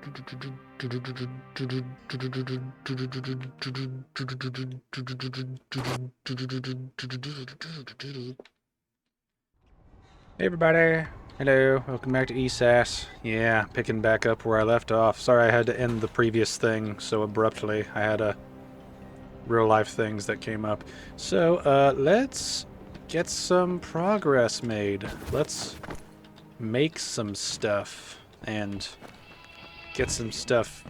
Hey everybody, hello, welcome back to ESAS. Yeah, picking back up where I left off. Sorry I had to end the previous thing so abruptly. I had real life things that came up. So, let's get some progress made. Let's make some stuff and get some stuff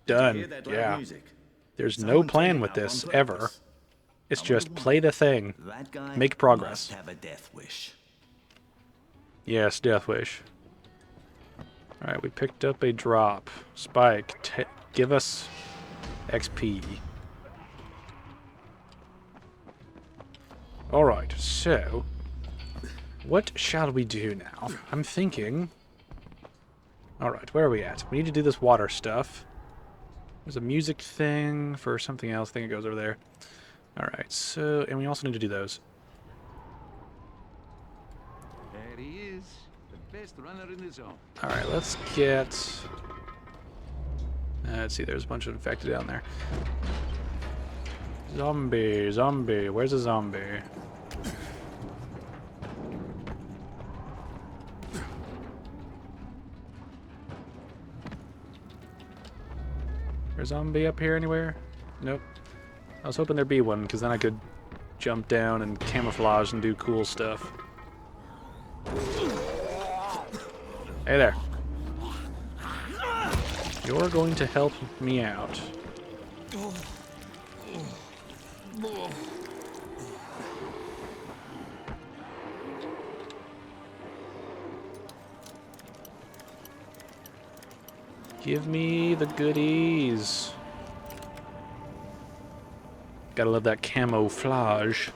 done. Yeah. There's no plan with this, ever. It's just play the thing, make progress. Have a death wish. Yes, Death Wish. Alright, we picked up a drop. Spike, give us XP. Alright, so... what shall we do now? I'm thinking... Alright, where are we at? We need to do this water stuff. There's a music thing for something else. I think it goes over there. Alright, so... and we also need to do those. There he is, the best runner in the zone. Alright, let's get... let's see, there's a bunch of infected down there. Zombie, zombie, where's a zombie? There's a zombie up here anywhere? Nope. I was hoping there'd be one, because then I could jump down and camouflage and do cool stuff. Hey there. You're going to help me out. Give me the goodies. Gotta love that camouflage.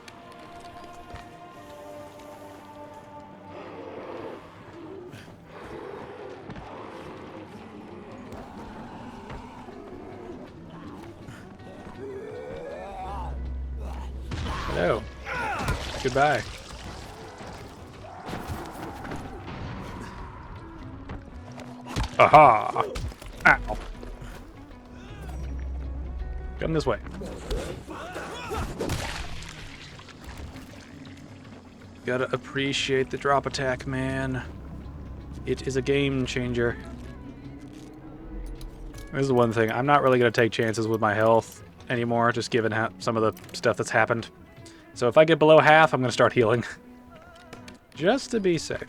Hello. Goodbye. Aha! Ow. Come this way. Gotta appreciate the drop attack, man. It is a game changer. This is the one thing. I'm not really gonna take chances with my health anymore, just given some of the stuff that's happened. So if I get below half, I'm gonna start healing. Just to be safe.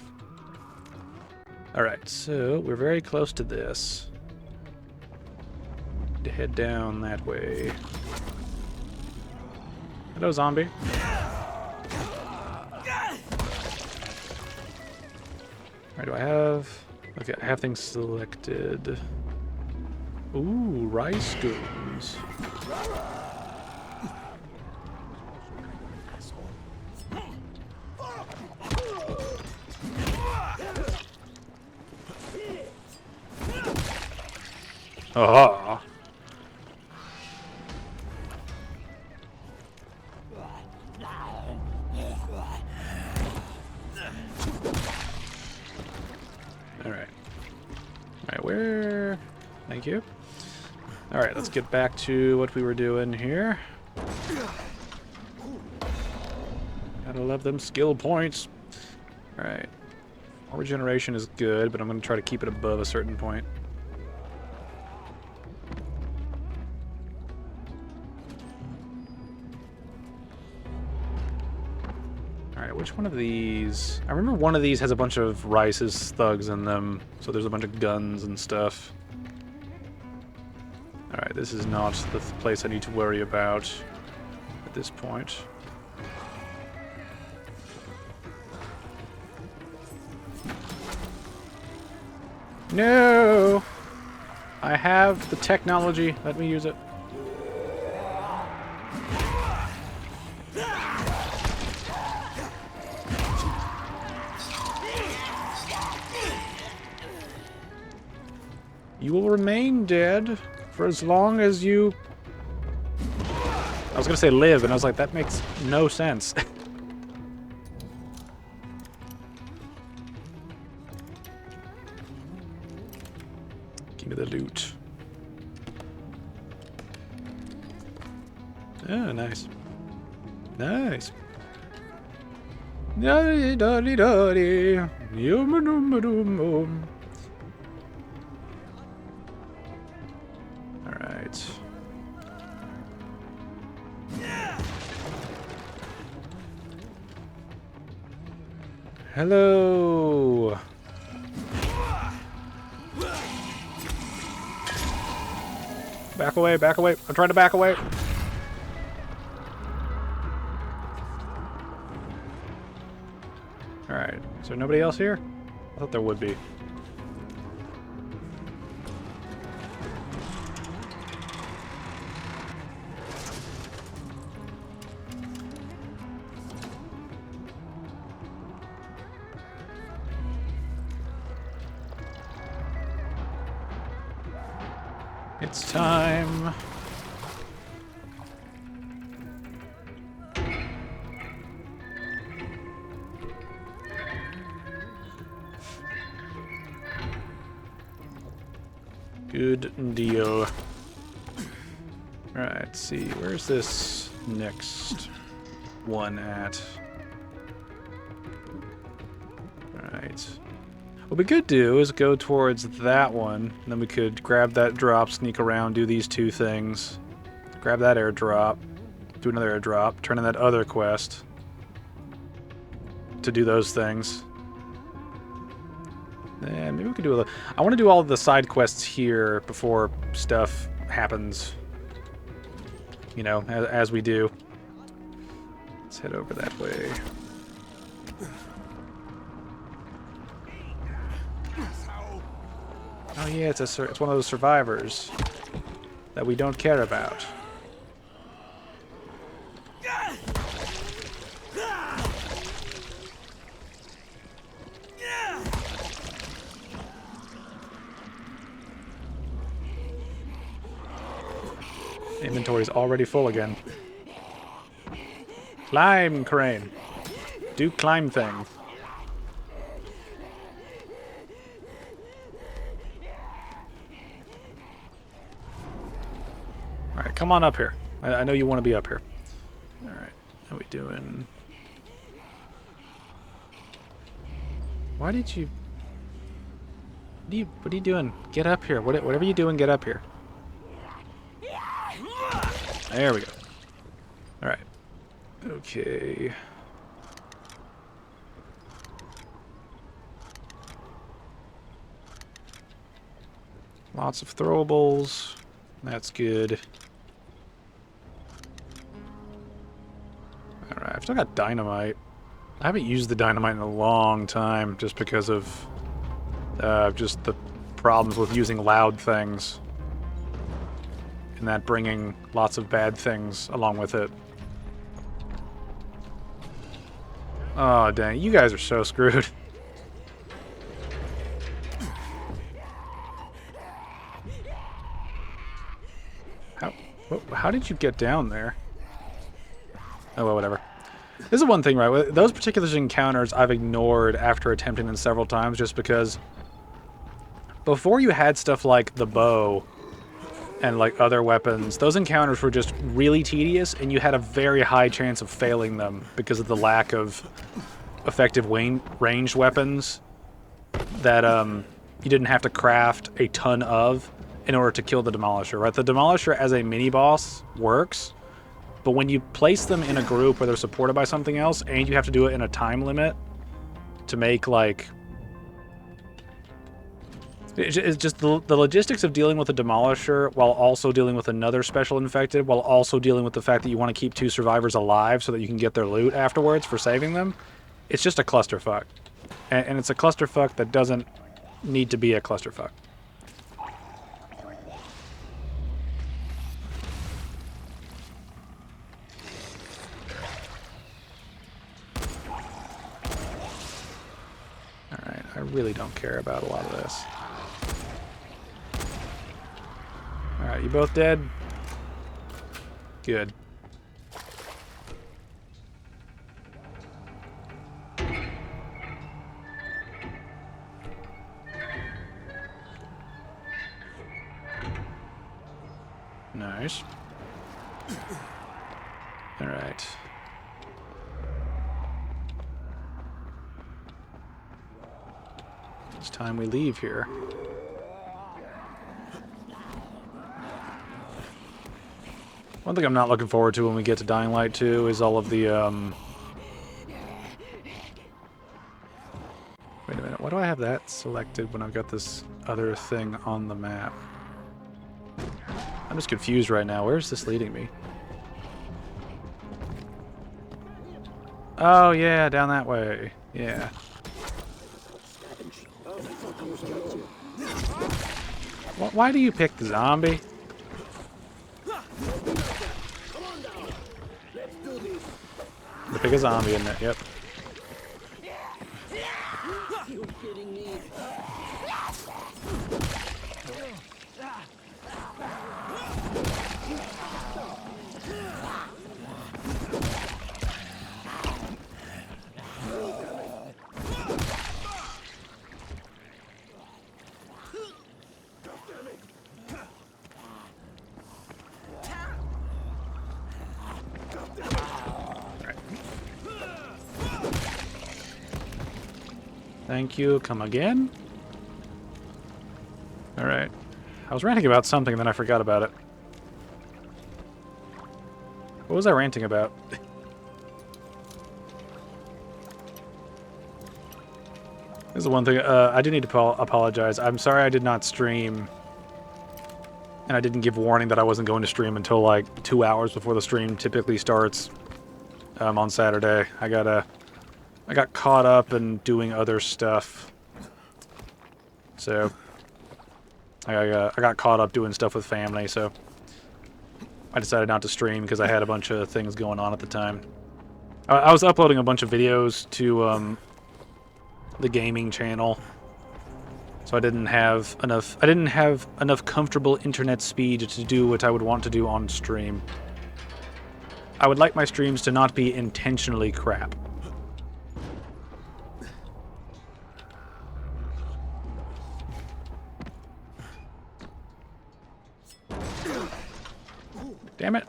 Alright, so we're very close to this. To head down that way. Hello, zombie. Alright, do I have... okay, I have things selected. Ooh, rice goods. Aha! Alright. Alright, where... thank you. Alright, let's get back to what we were doing here. Gotta love them skill points. Alright. Regeneration is good, but I'm gonna try to keep it above a certain point. Alright, which one of these... I remember one of these has a bunch of Rice's thugs in them, so there's a bunch of guns and stuff. Alright, this is not the place I need to worry about at this point. No! I have the technology. Let me use it. You will remain dead for as long as you... I was gonna say live, and I was like, that makes no sense. me the loot. Oh, nice. Nice. Daddy, daddy, daddy. Alright. Hello. Back away, back away. I'm trying to back away. Alright. Is there nobody else here? I thought there would be. It's time. Good deal. Alright, let's see. Where's this next one at? Alright. What we could do is go towards that one, and then we could grab that drop, sneak around, do these two things. Grab that airdrop, do another airdrop, turn in that other quest to do those things. And maybe we could do I want to do all of the side quests here before stuff happens. You know, as we do. Let's head over that way. Oh yeah, it's one of those survivors that we don't care about. Inventory's already full again. Climb, Crane. Do climb thing. Alright, come on up here. I know you want to be up here. Alright, how we doing? Why did you... What are you doing? Get up here. Whatever you doing, get up here. There we go. Alright. Okay. Lots of throwables. That's good. Alright, I've still got dynamite. I haven't used the dynamite in a long time just because of just the problems with using loud things. And that bringing lots of bad things along with it. Oh, dang. You guys are so screwed. How did you get down there? Oh, well, whatever. This is one thing, right? Those particular encounters I've ignored after attempting them several times just because before you had stuff like the bow and like other weapons, those encounters were just really tedious and you had a very high chance of failing them because of the lack of effective ranged weapons that you didn't have to craft a ton of in order to kill the Demolisher, right? The Demolisher as a mini-boss works, but when you place them in a group where they're supported by something else and you have to do it in a time limit to make, like... It's just the logistics of dealing with a Demolisher while also dealing with another Special Infected, while also dealing with the fact that you want to keep two survivors alive so that you can get their loot afterwards for saving them. It's just a clusterfuck. And it's a clusterfuck that doesn't need to be a clusterfuck. Alright, I really don't care about a lot of this. Alright, you both dead? Good. Nice. Alright. It's time we leave here. One thing I'm not looking forward to when we get to Dying Light 2 is all of the, Wait a minute, why do I have that selected when I've got this other thing on the map? I'm just confused right now. Where is this leading me? Oh, yeah, down that way. Yeah. Why do you pick the zombie? To pick a zombie in it, yep. You kidding me? Thank you. Come again? Alright. I was ranting about something, then I forgot about it. What was I ranting about? This is the one thing. I do need to apologize. I'm sorry I did not stream. And I didn't give warning that I wasn't going to stream until like 2 hours before the stream typically starts on Saturday. I got caught up in doing other stuff. So I got caught up doing stuff with family, so I decided not to stream because I had a bunch of things going on at the time. I was uploading a bunch of videos to the gaming channel, so I didn't have enough comfortable internet speed to do what I would want to do on stream. I would like my streams to not be intentionally crap. Damn it.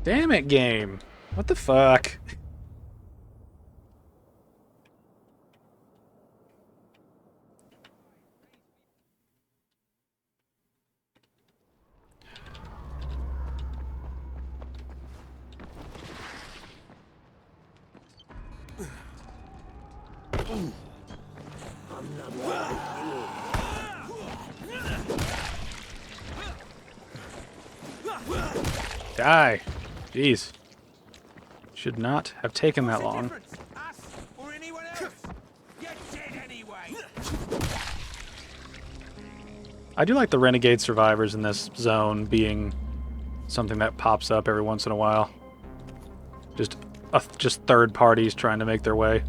Damn it, game. What the fuck? Die. Jeez. Should not have taken that long. I do like the renegade survivors in this zone being something that pops up every once in a while. Just third parties trying to make their way.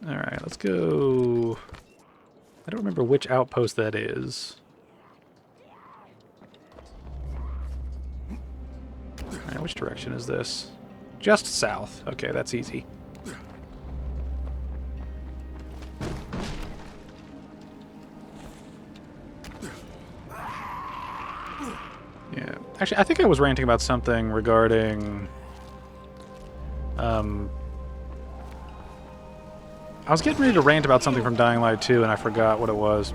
Alright, let's go... I don't remember which outpost that is. Alright, which direction is this? Just south. Okay, that's easy. Yeah. Actually, I think I was ranting about something regarding... I was getting ready to rant about something from Dying Light 2, and I forgot what it was.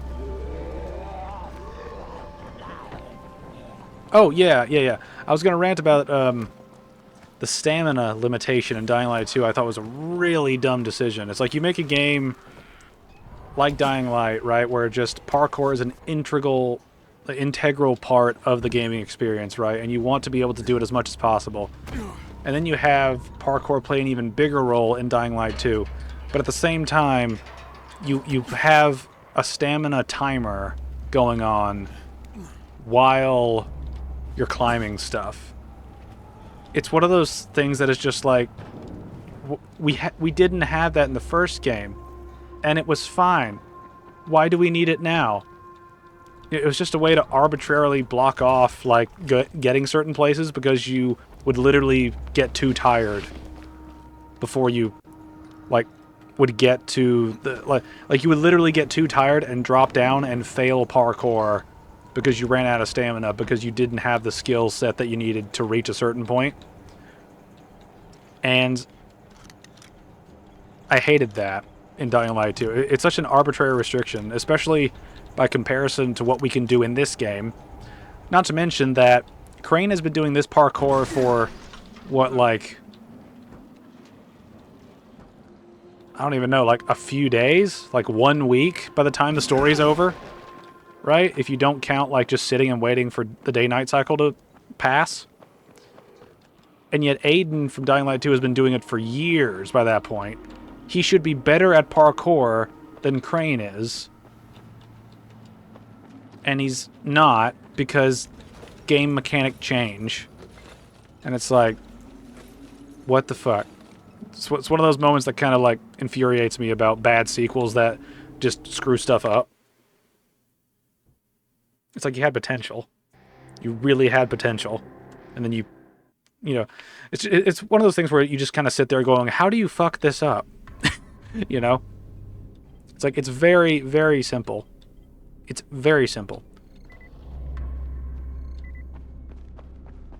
Oh, yeah. I was going to rant about the stamina limitation in Dying Light 2. I thought was a really dumb decision. It's like you make a game like Dying Light, right, where just parkour is an integral part of the gaming experience, right, and you want to be able to do it as much as possible. And then you have parkour play an even bigger role in Dying Light 2. But at the same time, you have a stamina timer going on while you're climbing stuff. It's one of those things that is just like, we didn't have that in the first game, and it was fine. why do we need it now? It was just a way to arbitrarily block off, like, getting certain places because you would literally get too tired before you, like, would get to the... Like you would literally get too tired and drop down and fail parkour because you ran out of stamina because you didn't have the skill set that you needed to reach a certain point. And I hated that in Dying Light 2. It's such an arbitrary restriction, especially by comparison to what we can do in this game. Not to mention that Crane has been doing this parkour for, what, like... I don't even know, like a few days? Like 1 week by the time the story's over? Right? If you don't count, like, just sitting and waiting for the day-night cycle to pass. And yet Aiden from Dying Light 2 has been doing it for years by that point. He should be better at parkour than Crane is. And he's not, because game mechanic change. And it's like, what the fuck? It's one of those moments that kind of, like, infuriates me about bad sequels that just screw stuff up. It's like you had potential. You really had potential. And then you know, it's one of those things where you just kind of sit there going, how do you fuck this up? You know? It's like, it's very, very simple. It's very simple.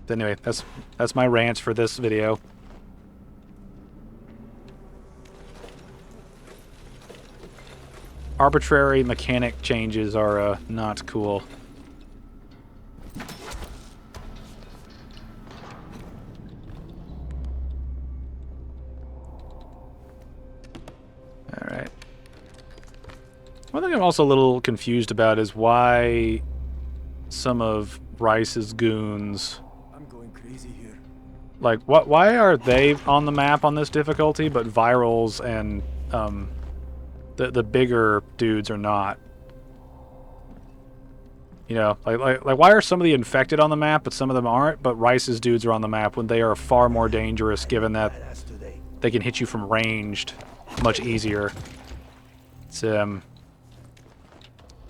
But anyway, that's my rant for this video. Arbitrary mechanic changes are not cool. Alright. One thing I'm also a little confused about is why some of Rice's goons... I'm going crazy here. Like, why are they on the map on this difficulty, but Virals and the bigger dudes are not? You know, like why are some of the infected on the map, but some of them aren't, but Rice's dudes are on the map when they are far more dangerous, given that they can hit you from ranged much easier.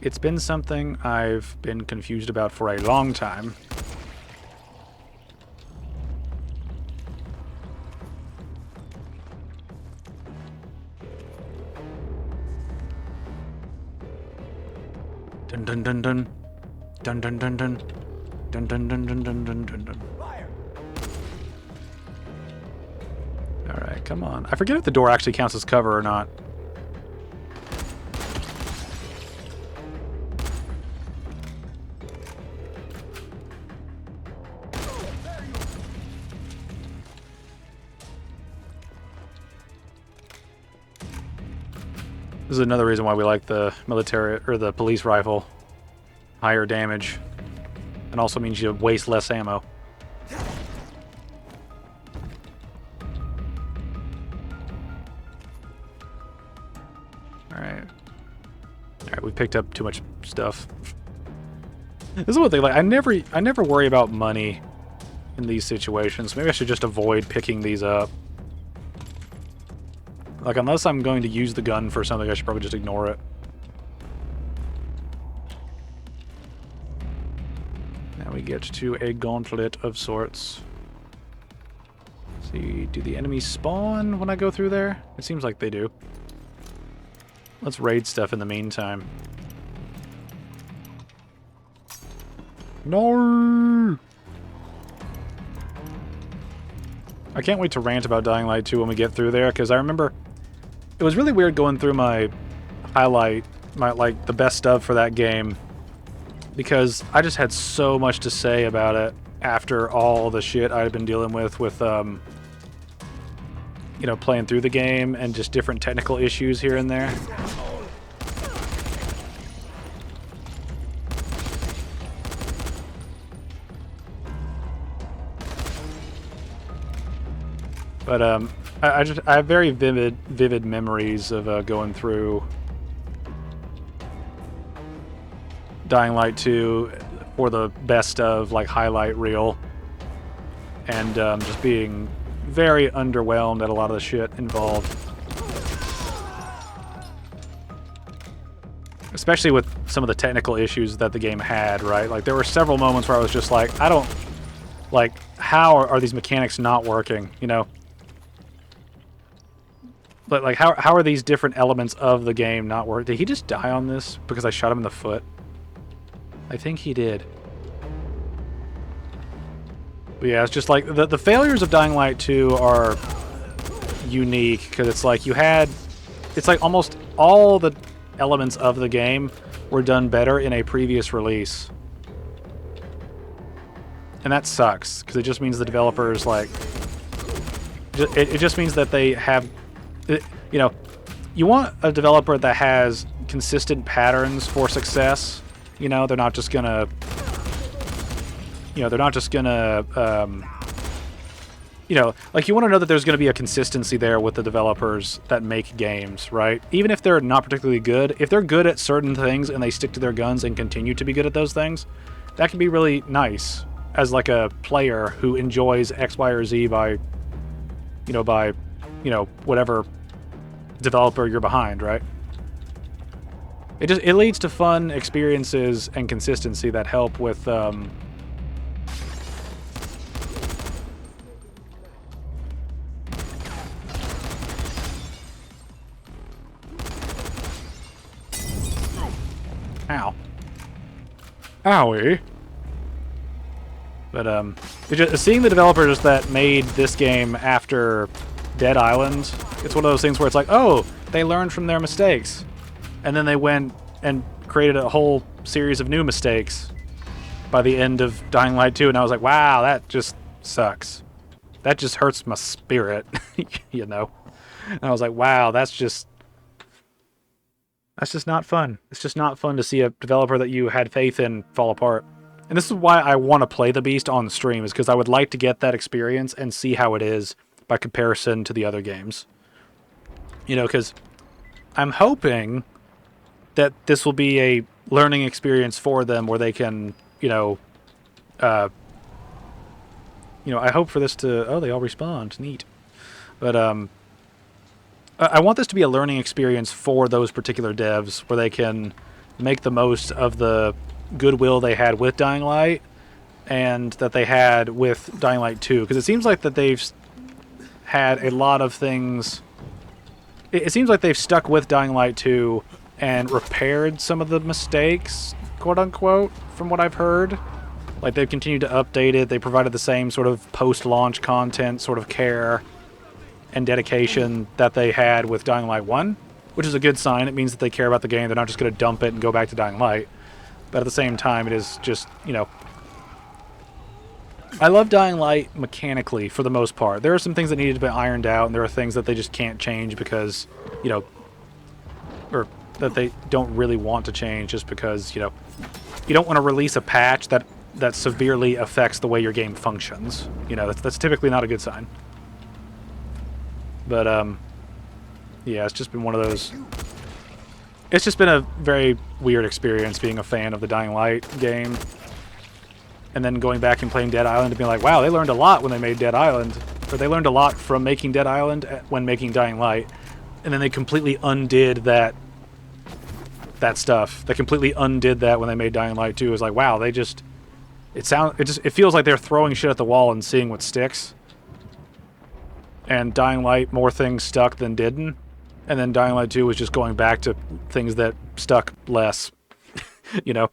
It's been something I've been confused about for a long time. Dun dun dun dun. Dun dun dun dun. Dun dun dun dun dun dun dun dun. Alright, come on. I forget if the door actually counts as cover or not. This is another reason why we like the military or the police rifle. Higher damage. And also means you waste less ammo. Alright. Alright, we picked up too much stuff. This is one thing, like, I never worry about money in these situations. Maybe I should just avoid picking these up. Like, unless I'm going to use the gun for something, I should probably just ignore it. Now we get to a gauntlet of sorts. Let's see, do the enemies spawn when I go through there? It seems like they do. Let's raid stuff in the meantime. No! I can't wait to rant about Dying Light 2 when we get through there, because I remember it was really weird going through my highlight, like, the best stuff for that game, because I just had so much to say about it after all the shit I'd been dealing with you know, playing through the game and just different technical issues here and there. But I have very vivid memories of going through Dying Light 2 for the best of, like, highlight reel, and just being very underwhelmed at a lot of the shit involved. especially with some of the technical issues that the game had, right? Like, there were several moments where I was just like, I don't, like, how are these mechanics not working, you know? But, like, how are these different elements of the game not working? Did he just die on this because I shot him in the foot? I think he did. But yeah, it's just like, the failures of Dying Light 2 are unique, because it's like you had... It's like almost all the elements of the game were done better in a previous release. And that sucks, because it just means the developers, like... It just means that they have... you know, you want a developer that has consistent patterns for success. You know, they're not just gonna... You know, they're not just gonna... you know, like, you want to know that there's going to be a consistency there with the developers that make games, right? Even if they're not particularly good, if they're good at certain things and they stick to their guns and continue to be good at those things, that can be really nice as, like, a player who enjoys X, Y, or Z by, whatever developer you're behind, right? It leads to fun experiences and consistency that help with, Ow. Owie. But, seeing the developers that made this game after Dead Island, it's one of those things where it's like, oh, they learned from their mistakes. And then they went and created a whole series of new mistakes by the end of Dying Light 2, and I was like, wow, that just sucks. That just hurts my spirit, you know? And I was like, wow, that's just not fun. It's just not fun to see a developer that you had faith in fall apart. And this is why I want to play the Beast on stream, is because I would like to get that experience and see how it is by comparison to the other games. You know, because I'm hoping that this will be a learning experience for them where they can, I hope for this to... Oh, they all respawned. Neat. But, I want this to be a learning experience for those particular devs where they can make the most of the goodwill they had with Dying Light and that they had with Dying Light 2. Because it seems like that they've had a lot of things... It seems like they've stuck with Dying Light 2 and repaired some of the mistakes, quote-unquote, from what I've heard. Like, they've continued to update it. They provided the same sort of post-launch content, sort of care and dedication that they had with Dying Light 1, which is a good sign. It means that they care about the game. They're not just going to dump it and go back to Dying Light. But at the same time, it is just, I love Dying Light mechanically for the most part. There are some things that needed to be ironed out, and there are things that they just can't change because, or that they don't really want to change just because, you don't want to release a patch that severely affects the way your game functions. That's typically not a good sign. But, yeah, it's just been one of those... It's just been a very weird experience being a fan of the Dying Light game. And then going back and playing Dead Island and being like, wow, they learned a lot when they made Dead Island. Or they learned a lot from making Dead Island when making Dying Light. And then they completely undid that stuff. They completely undid that when they made Dying Light 2. It was like, wow, they just... It feels like they're throwing shit at the wall and seeing what sticks. And Dying Light, more things stuck than didn't. And then Dying Light 2 was just going back to things that stuck less. And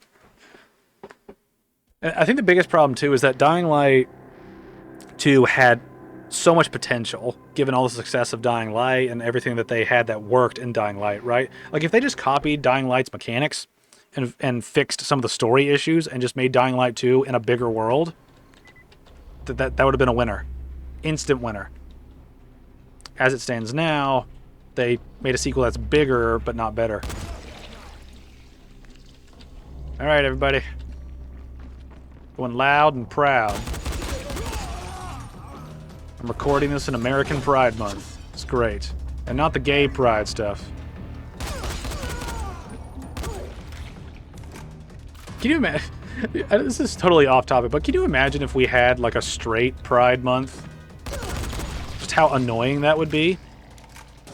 I think the biggest problem, too, is that Dying Light 2 had so much potential, given all the success of Dying Light and everything that they had that worked in Dying Light, right? Like, if they just copied Dying Light's mechanics and fixed some of the story issues and just made Dying Light 2 in a bigger world, that would have been a winner. Instant winner. As it stands now, they made a sequel that's bigger, but not better. Alright, everybody. Going loud and proud. I'm recording this in American Pride Month. It's great. And not the gay pride stuff. Can you imagine... This is totally off topic, but can you imagine if we had, like, a straight Pride Month? Just how annoying that would be.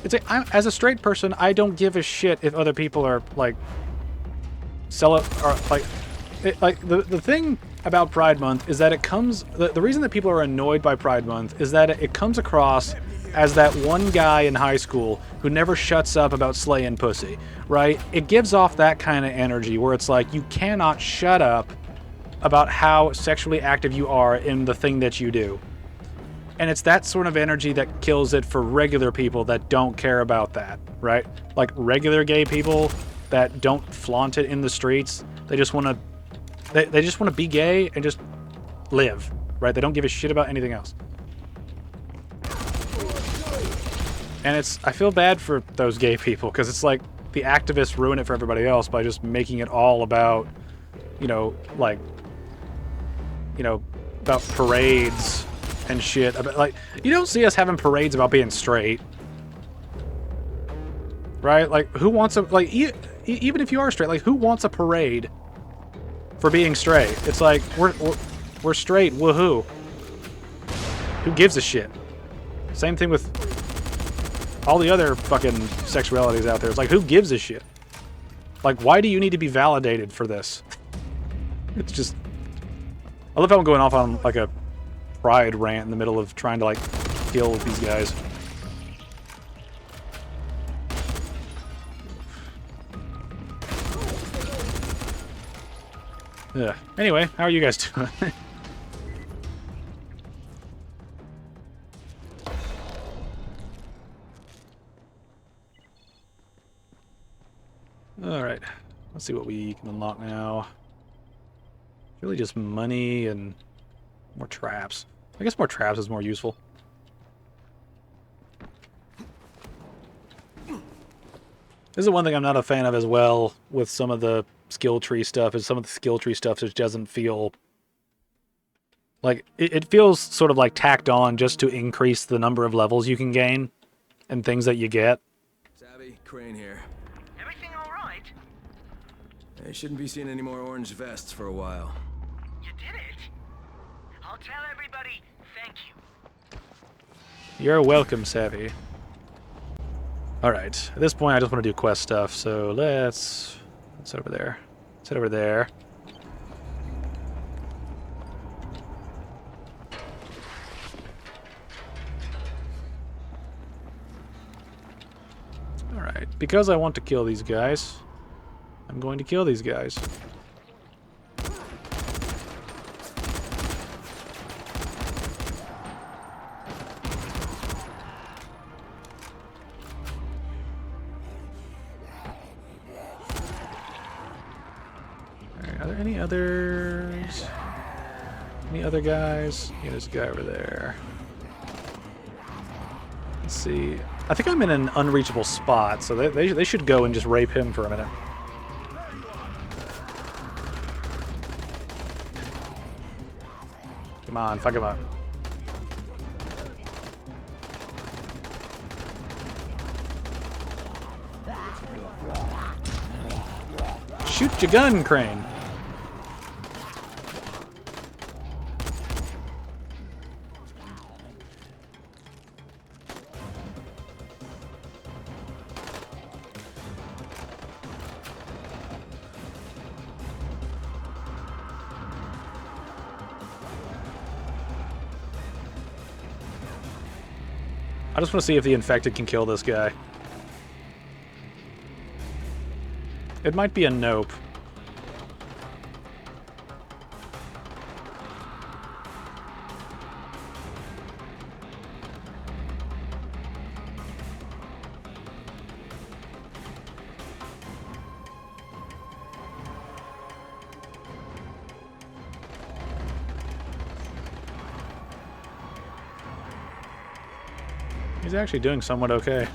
It's like, as a straight person, I don't give a shit if other people are, like, sell it, or like, the thing about Pride Month is that it comes, the reason that people are annoyed by Pride Month is that it comes across as that one guy in high school who never shuts up about slaying pussy, right? It gives off that kind of energy where it's like, you cannot shut up about how sexually active you are in the thing that you do. And it's that sort of energy that kills it for regular people that don't care about that, right? Like regular gay people that don't flaunt it in the streets. They just want to, they just want to be gay and just live, right? They don't give a shit about anything else. And I feel bad for those gay people because it's like the activists ruin it for everybody else by just making it all about, you know, like, you know, about parades and shit. About, like, you don't see us having parades about being straight, right? Like, who wants a, like, even if you are straight, like, who wants a parade for being straight? It's like, we're straight, woohoo. Who gives a shit? Same thing with all the other fucking sexualities out there. It's like, who gives a shit? Like, why do you need to be validated for this? It's just, I love how I'm going off on like a pride rant in the middle of trying to like kill these guys. Yeah. Anyway, how are you guys doing? Alright. Let's see what we can unlock now. Really just money and more traps. I guess more traps is more useful. This is the one thing I'm not a fan of as well with some of the skill tree stuff, is some of the skill tree stuff just doesn't feel... Like, it feels sort of like tacked on just to increase the number of levels you can gain and things that you get. Savvy, Crane here. Everything all right? I shouldn't be seeing any more orange vests for a while. You did it. I'll tell everybody thank you. You're welcome, Savvy. Alright, at this point I just want to do quest stuff, so let's head over there. Let's head over there. Alright, because I want to kill these guys, I'm going to kill these guys. Alright, are there any others? Any other guys? Yeah, there's a guy over there. Let's see. I think I'm in an unreachable spot, so they should go and just rape him for a minute. Come on, fuck him up. Shoot your gun, Crane. I just want to see if the infected can kill this guy. It might be a nope. He's actually doing somewhat okay.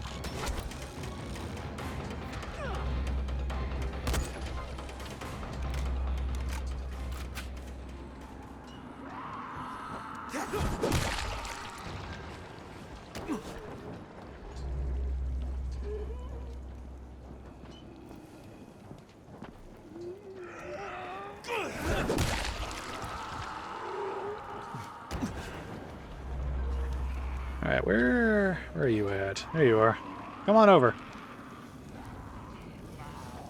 Alright, where are you at? There you are. Come on over.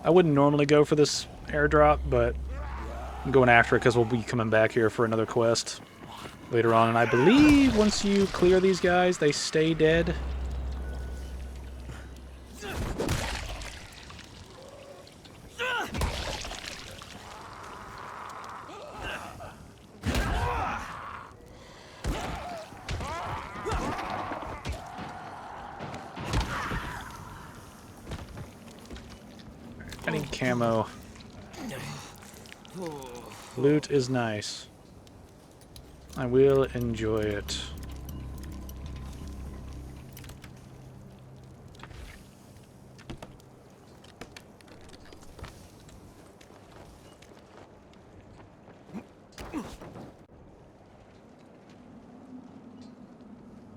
I wouldn't normally go for this airdrop, but I'm going after it because we'll be coming back here for another quest later on. And I believe once you clear these guys, they stay dead. I need camo. Loot is nice. I will enjoy it.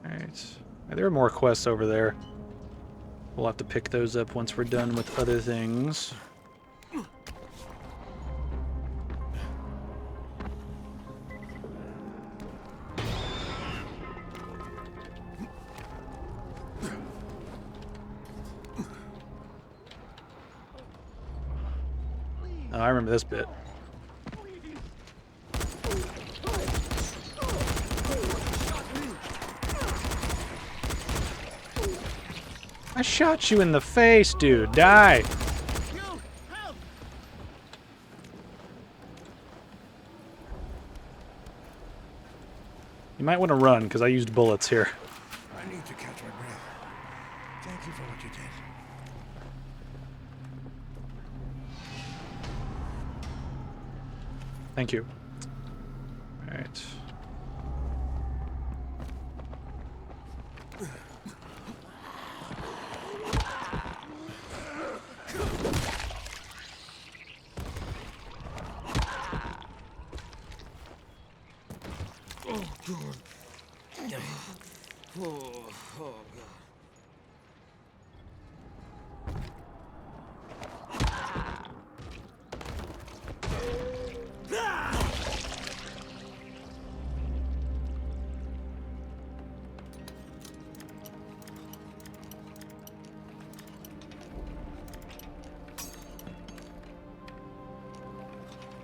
Alright. There are more quests over there. We'll have to pick those up once we're done with other things. Oh, I remember this bit. I shot you in the face, dude. Die. You might want to run, because I used bullets here. I need to catch my breath. Thank you for what you did. Thank you. Alright. Oh, God. Oh, God.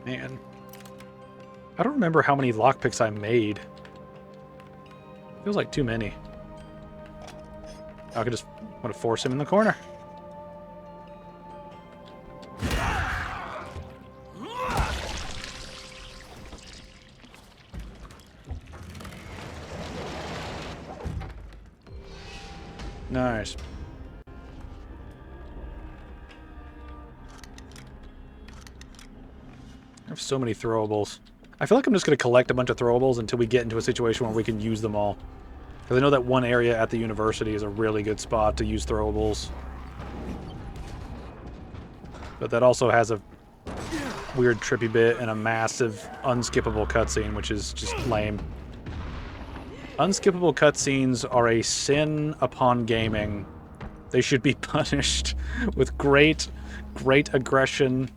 Man. I don't remember how many lockpicks I made. Feels like too many. I could just want to force him in the corner. Nice. I have so many throwables. I feel like I'm just going to collect a bunch of throwables until we get into a situation where we can use them all. Because I know that one area at the university is a really good spot to use throwables. But that also has a weird trippy bit and a massive unskippable cutscene, which is just lame. Unskippable cutscenes are a sin upon gaming. They should be punished with great aggression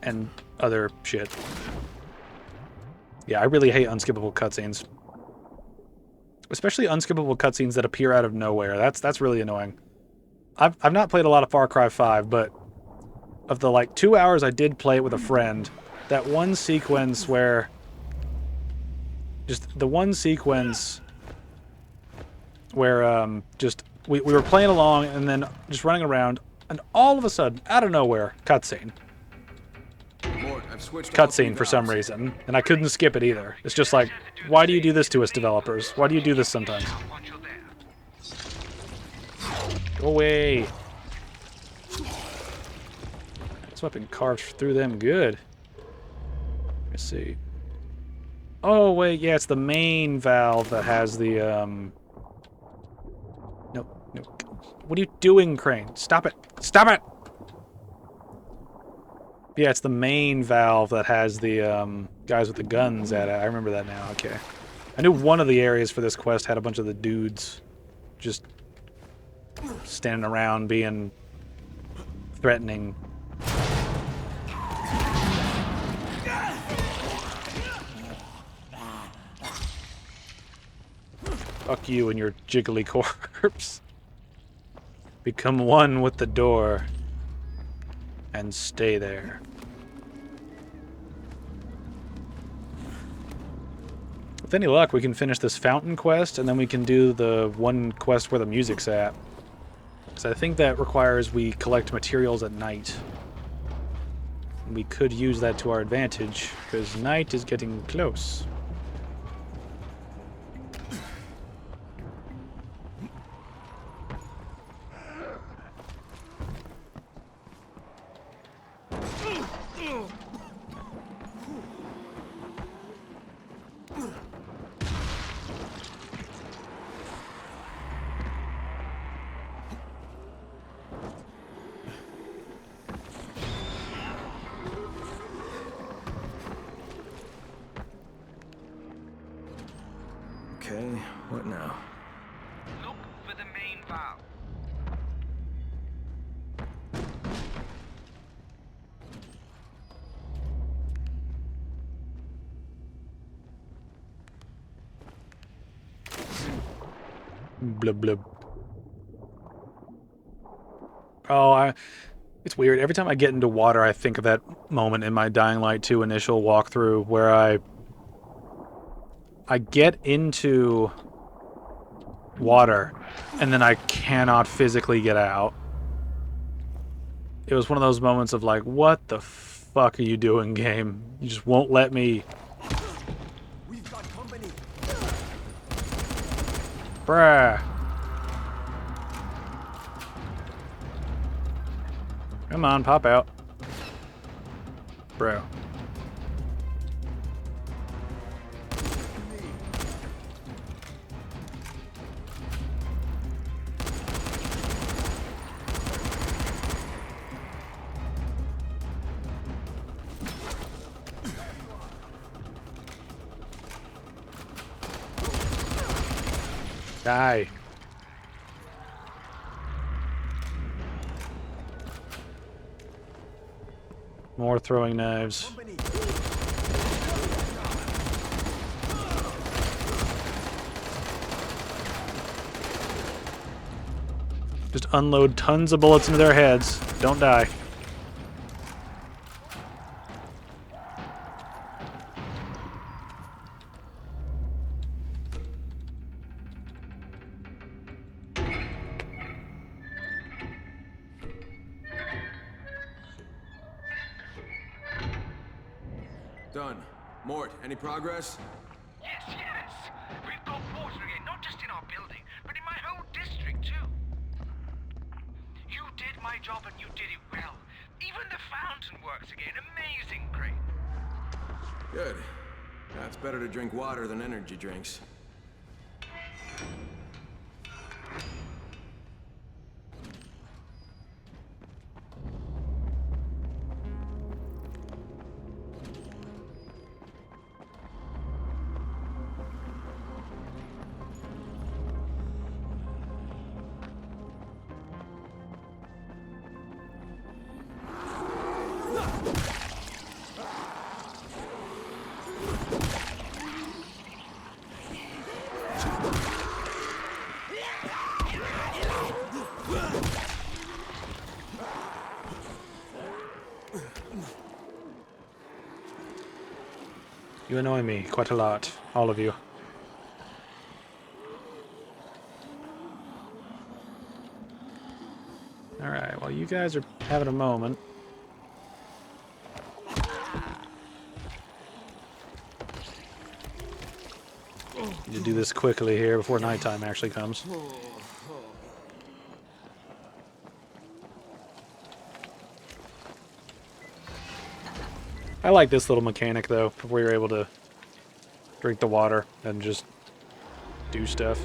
and other shit. Yeah, I really hate unskippable cutscenes. Especially unskippable cutscenes that appear out of nowhere. That's really annoying. I've not played a lot of Far Cry 5, but of the like 2 hours I did play it with a friend, that one sequence where just the one sequence where just we were playing along and then just running around and all of a sudden out of nowhere cutscene. Cutscene for some reason, and I couldn't skip it either. It's just like, why do you do this to us, developers? Why do you do this sometimes? Go away. This weapon carves through them good. Let's see. Oh, wait, yeah, it's the main valve that has the, No. What are you doing, Crane? Stop it! Stop it! Yeah, it's the main valve that has the guys with the guns at it. I remember that now. Okay. I knew one of the areas for this quest had a bunch of the dudes just standing around being threatening. Fuck you and your jiggly corpse. Become one with the door. and stay there. With any luck, we can finish this fountain quest, and then we can do the one quest where the music's at. Because I think that requires we collect materials at night. We could use that to our advantage, because night is getting close. Okay, what now? Look for the main valve. Blub blub. Oh, it's weird. Every time I get into water, I think of that moment in my Dying Light 2 initial walkthrough where I get into water and then I cannot physically get out. It was one of those moments of like, what the fuck are you doing, game? You just won't let me. We've got company. Bruh. Come on, pop out. Bro. Die. More throwing knives. Company. Just unload tons of bullets into their heads. Don't die. Done. Mort, any progress? Yes, yes. We've got water again, not just in our building, but in my whole district too. You did my job and you did it well. Even the fountain works again. Amazing, Crane. Good. That's better to drink water than energy drinks. You annoy me quite a lot, all of you. Alright, well you guys are having a moment. Need to do this quickly here before nighttime actually comes. I like this little mechanic though, where you're able to drink the water and just do stuff.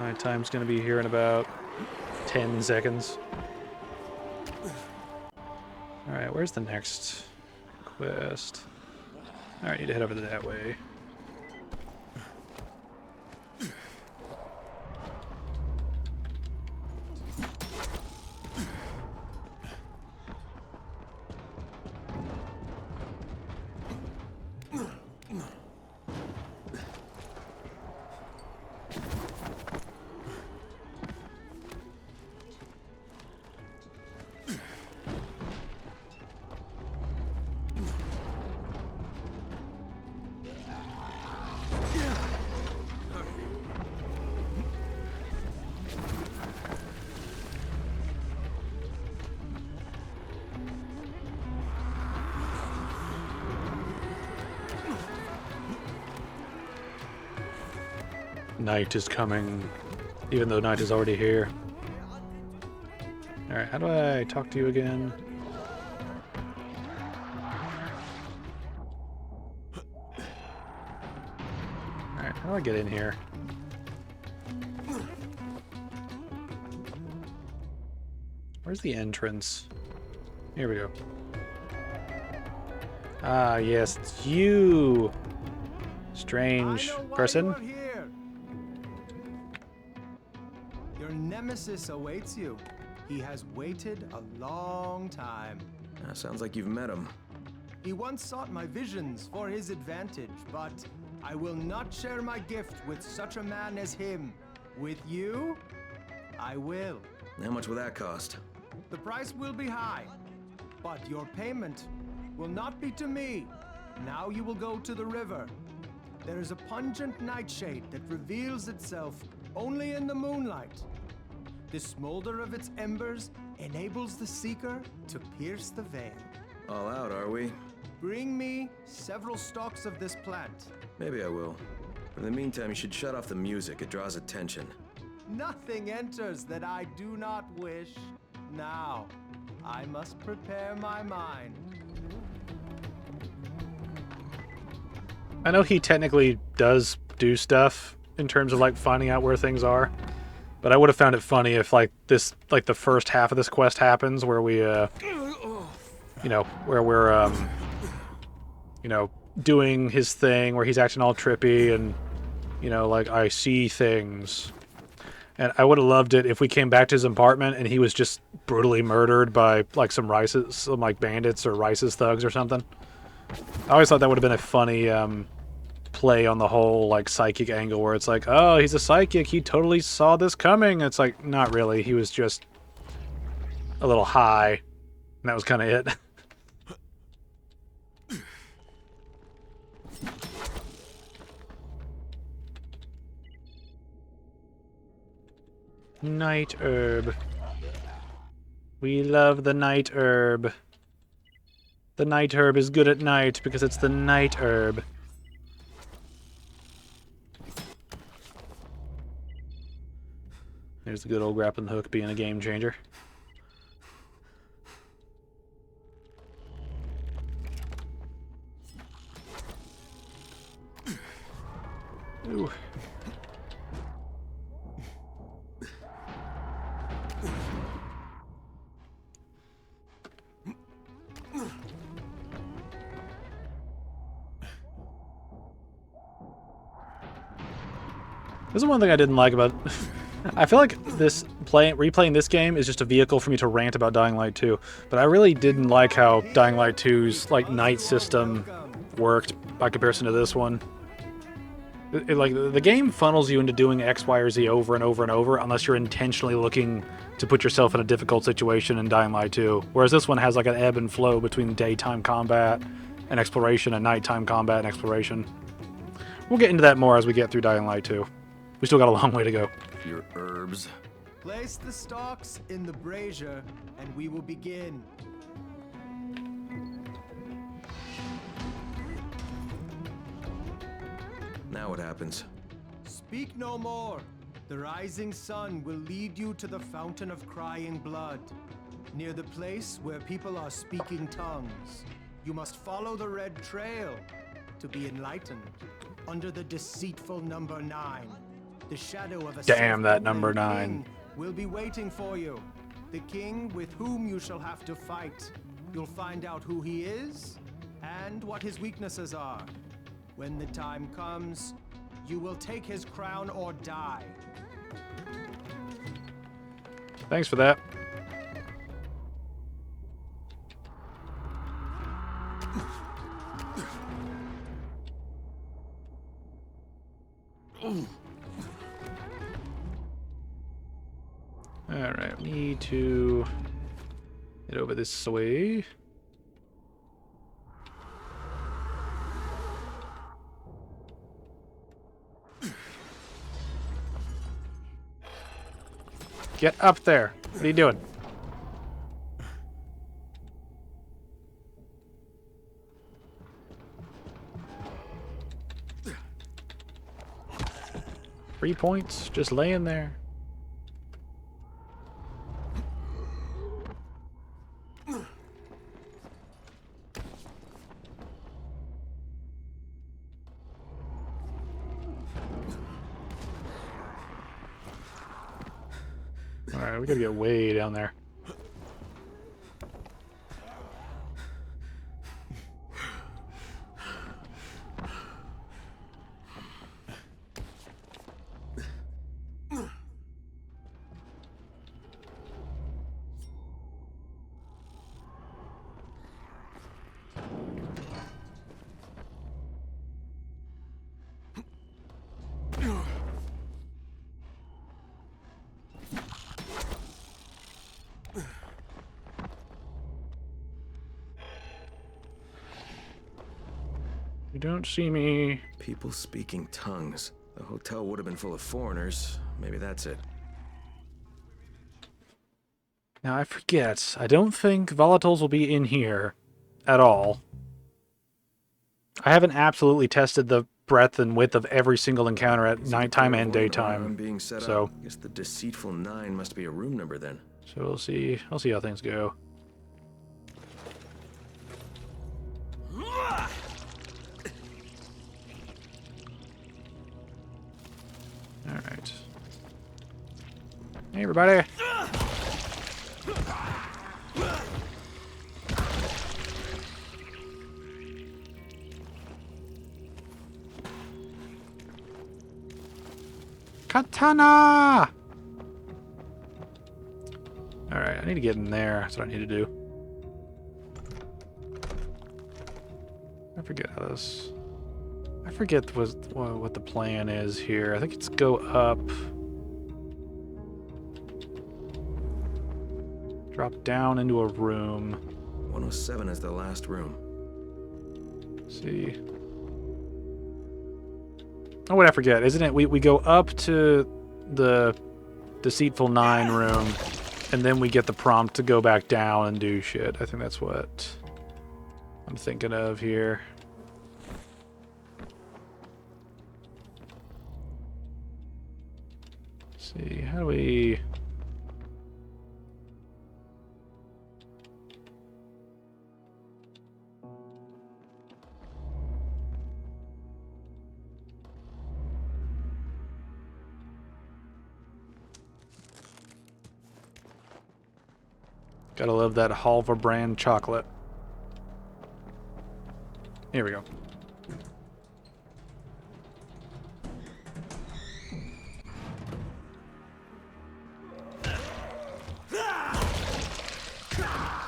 Nighttime's gonna be here in about 10 seconds. Alright, where's the next quest? Alright, need to head over that way. night is coming, even though night is already here. Alright, how do I talk to you again? Alright, how do I get in here? Where's the entrance? Here we go. Ah, yes, it's you! Strange person? Your nemesis awaits you. He has waited a long time. Sounds like you've met him. He once sought my visions for his advantage, but I will not share my gift with such a man as him. With you, I will. How much will that cost? The price will be high, but your payment will not be to me. Now you will go to the river. There is a pungent nightshade that reveals itself only in the moonlight. The smolder of its embers enables the seeker to pierce the veil. All out, are we? Bring me several stalks of this plant. Maybe I will. But in the meantime, you should shut off the music. It draws attention. Nothing enters that I do not wish. Now, I must prepare my mind. I know he technically does do stuff in terms of like finding out where things are, but I would have found it funny if like this, like the first half of this quest happens where we, you know, where we're, you know, doing his thing where he's acting all trippy and, you know, like I see things. And I would have loved it if we came back to his apartment and he was just brutally murdered by like some like bandits or Rice's thugs or something. I always thought that would have been a funny play on the whole like psychic angle where it's like, oh, he's a psychic, he totally saw this coming. It's like, not really. He was just a little high, and that was kind of it. Night herb. We love the night herb. The night herb is good at night because it's the night herb. There's the good old grappling hook being a game changer. Ooh. This is one thing I didn't like about... I feel like this replaying this game is just a vehicle for me to rant about Dying Light 2. But I really didn't like how Dying Light 2's like night system worked by comparison to this one. Like the game funnels you into doing X, Y, or Z over and over and over unless you're intentionally looking to put yourself in a difficult situation in Dying Light 2. Whereas this one has like an ebb and flow between daytime combat and exploration and nighttime combat and exploration. We'll get into that more as we get through Dying Light 2. We still got a long way to go. Your herbs. Place the stalks in the brazier, and we will begin. Now what happens? Speak no more. The rising sun will lead you to the fountain of crying blood, near the place where people are speaking tongues. You must follow the red trail to be enlightened. Under the deceitful number 9. The shadow of a Damn, that number self-proclaimed 9 king will be waiting for you. The king with whom you shall have to fight. You'll find out who he is and what his weaknesses are. When the time comes, you will take his crown or die. Thanks for that. Alright, we need to head over this way. Get up there. What are you doing? 3 points just laying there. Alright, we gotta get way down there. You don't see me. People speaking tongues. The hotel would have been full of foreigners. Maybe that's it. Now I forget. I don't think volatiles will be in here at all. I haven't absolutely tested the breadth and width of every single encounter at nighttime and daytime. Being set So up. I guess the deceitful 9 must be a room number then. So we'll see. I'll see how things go. All right. Hey, everybody. Katana! Alright, I need to get in there. That's what I need to do. I forget how this... I forget what the plan is here. I think it's go up. Drop down into a room. 107 is the last room. See. Oh, wait, I forget. Isn't it? We go up to the Deceitful 9 room, and then we get the prompt to go back down and do shit. I think that's what I'm thinking of here. Let's see, how do we... Gotta love that Halva brand chocolate. Here we go.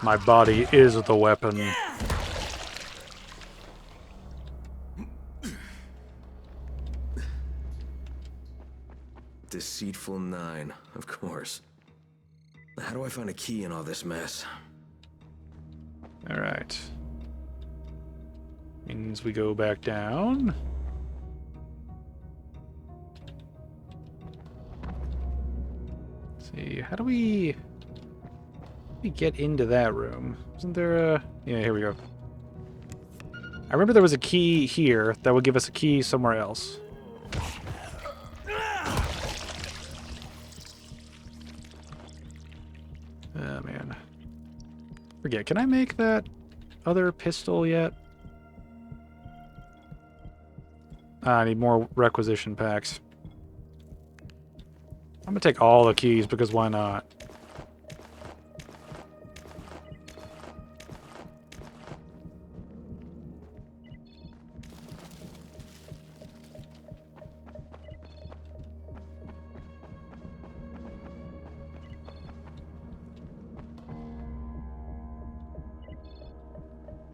My body is the weapon. Deceitful 9, of course. How do I find a key in all this mess? Alright. Means we go back down. Let's see, how do we get into that room? Isn't there a... Yeah, here we go. I remember there was a key here that would give us a key somewhere else. Oh, man. Forget, can I make that other pistol yet? Ah, I need more requisition packs. I'm gonna take all the keys because why not?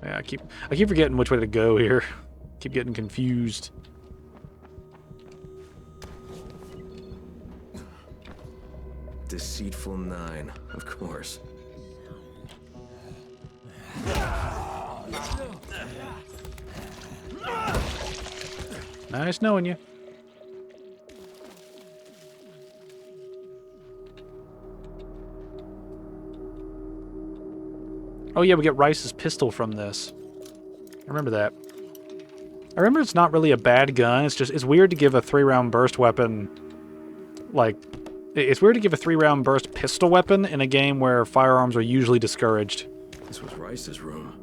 Yeah, I keep forgetting which way to go here. Keep getting confused. Deceitful 9, of course. Nice knowing you. Oh yeah, we get Rice's pistol from this. I remember that. I remember it's not really a bad gun. It's just, it's weird to give a 3-round burst weapon like, it's weird to give a 3-round burst pistol weapon in a game where firearms are usually discouraged. This was Rice's room.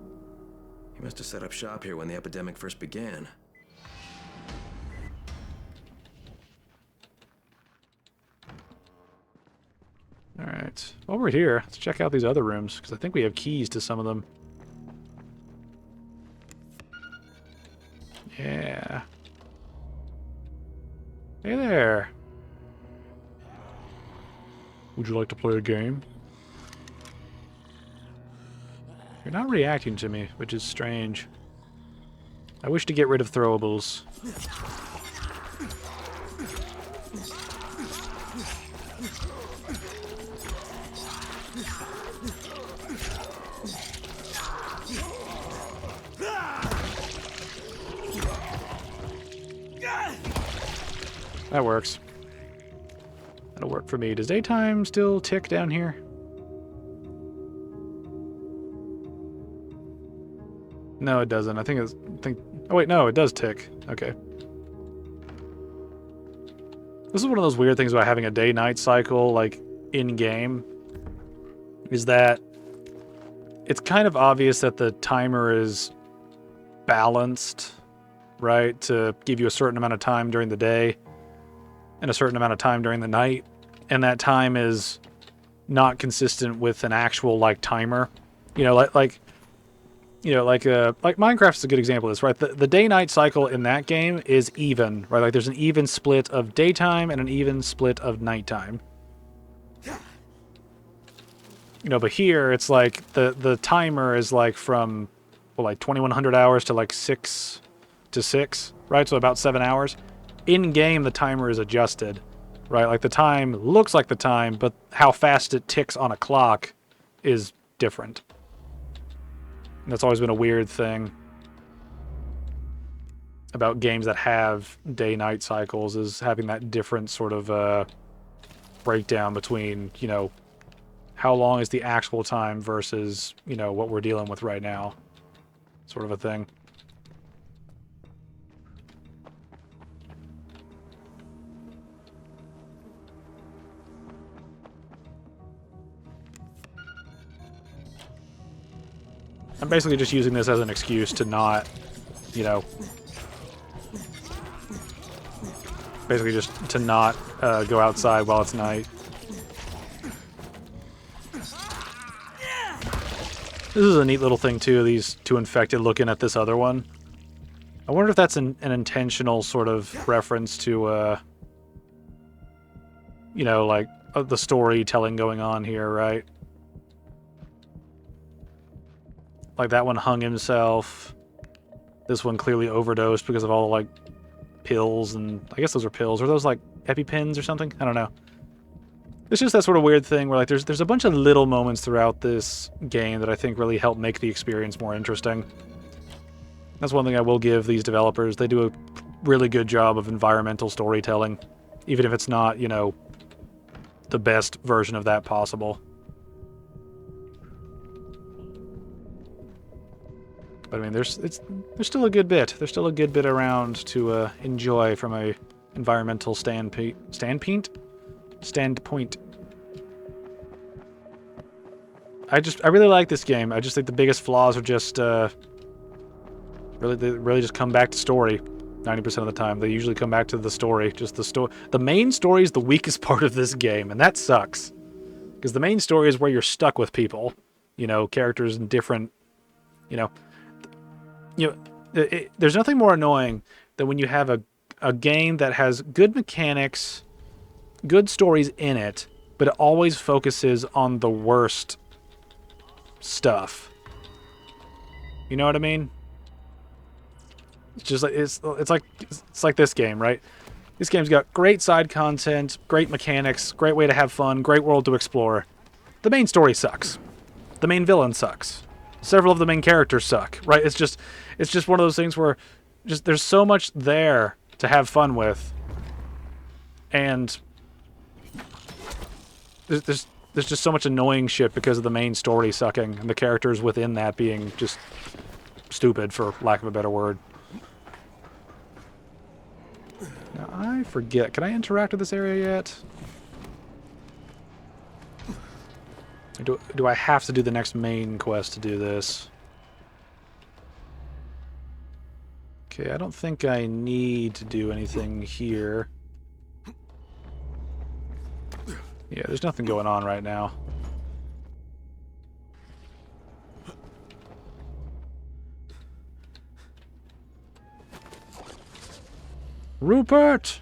He must have set up shop here when the epidemic first began. Alright. While we're here, let's check out these other rooms, because I think we have keys to some of them. Yeah. Hey there. Would you like to play a game? You're not reacting to me, which is strange. I wish to get rid of throwables. That works. That'll work for me. Does daytime still tick down here? No, it doesn't. I think it's... oh, wait, no, it does tick. Okay. This is one of those weird things about having a day-night cycle, like, in-game, is that it's kind of obvious that the timer is balanced, right, to give you a certain amount of time during the day and a certain amount of time during the night, and that time is not consistent with an actual, like, timer. You know, like Minecraft is a good example of this, right? The day-night cycle in that game is even, right? Like, there's an even split of daytime and an even split of nighttime. You know, but here, it's like, the timer is, like, from, well, like, 2100 hours to, like, 6 to 6, right? So about 7 hours. In-game, the timer is adjusted, right? Like, the time looks like the time, but how fast it ticks on a clock is different. And that's always been a weird thing about games that have day-night cycles, is having that different sort of breakdown between, you know, how long is the actual time versus, you know, what we're dealing with right now, sort of a thing. I'm basically just using this as an excuse to not, you know, basically just to not go outside while it's night. This is a neat little thing, too, these two infected looking at this other one. I wonder if that's an intentional sort of reference to, you know, like, the storytelling going on here, right? Like, that one hung himself. This one clearly overdosed because of all, like, pills, and I guess those are pills. Are those, like, EpiPens or something? I don't know. It's just that sort of weird thing where, like, there's a bunch of little moments throughout this game that I think really help make the experience more interesting. That's one thing I will give these developers. They do a really good job of environmental storytelling, even if it's not, you know, the best version of that possible. But I mean, there's still a good bit. There's still a good bit around to enjoy from a environmental standpoint. I really like this game. I just think the biggest flaws are just really just come back to story. 90% of the time, they usually come back to the story. Just the story. The main story is the weakest part of this game, and that sucks. Because the main story is where you're stuck with people, you know, characters in different, you know. There's nothing more annoying than when you have a game that has good mechanics, good stories in it, but it always focuses on the worst stuff. You know what I mean? It's just like it's like this game, right? This game's got great side content, great mechanics, great way to have fun, great world to explore. The main story sucks. The main villain sucks. Several of the main characters suck, right? It's just one of those things where just there's so much there to have fun with, and there's just so much annoying shit because of the main story sucking and the characters within that being just stupid, for lack of a better word. Now, I forget. Can I interact with this area yet? Do I have to do the next main quest to do this? Okay, I don't think I need to do anything here. Yeah, there's nothing going on right now. Rupert!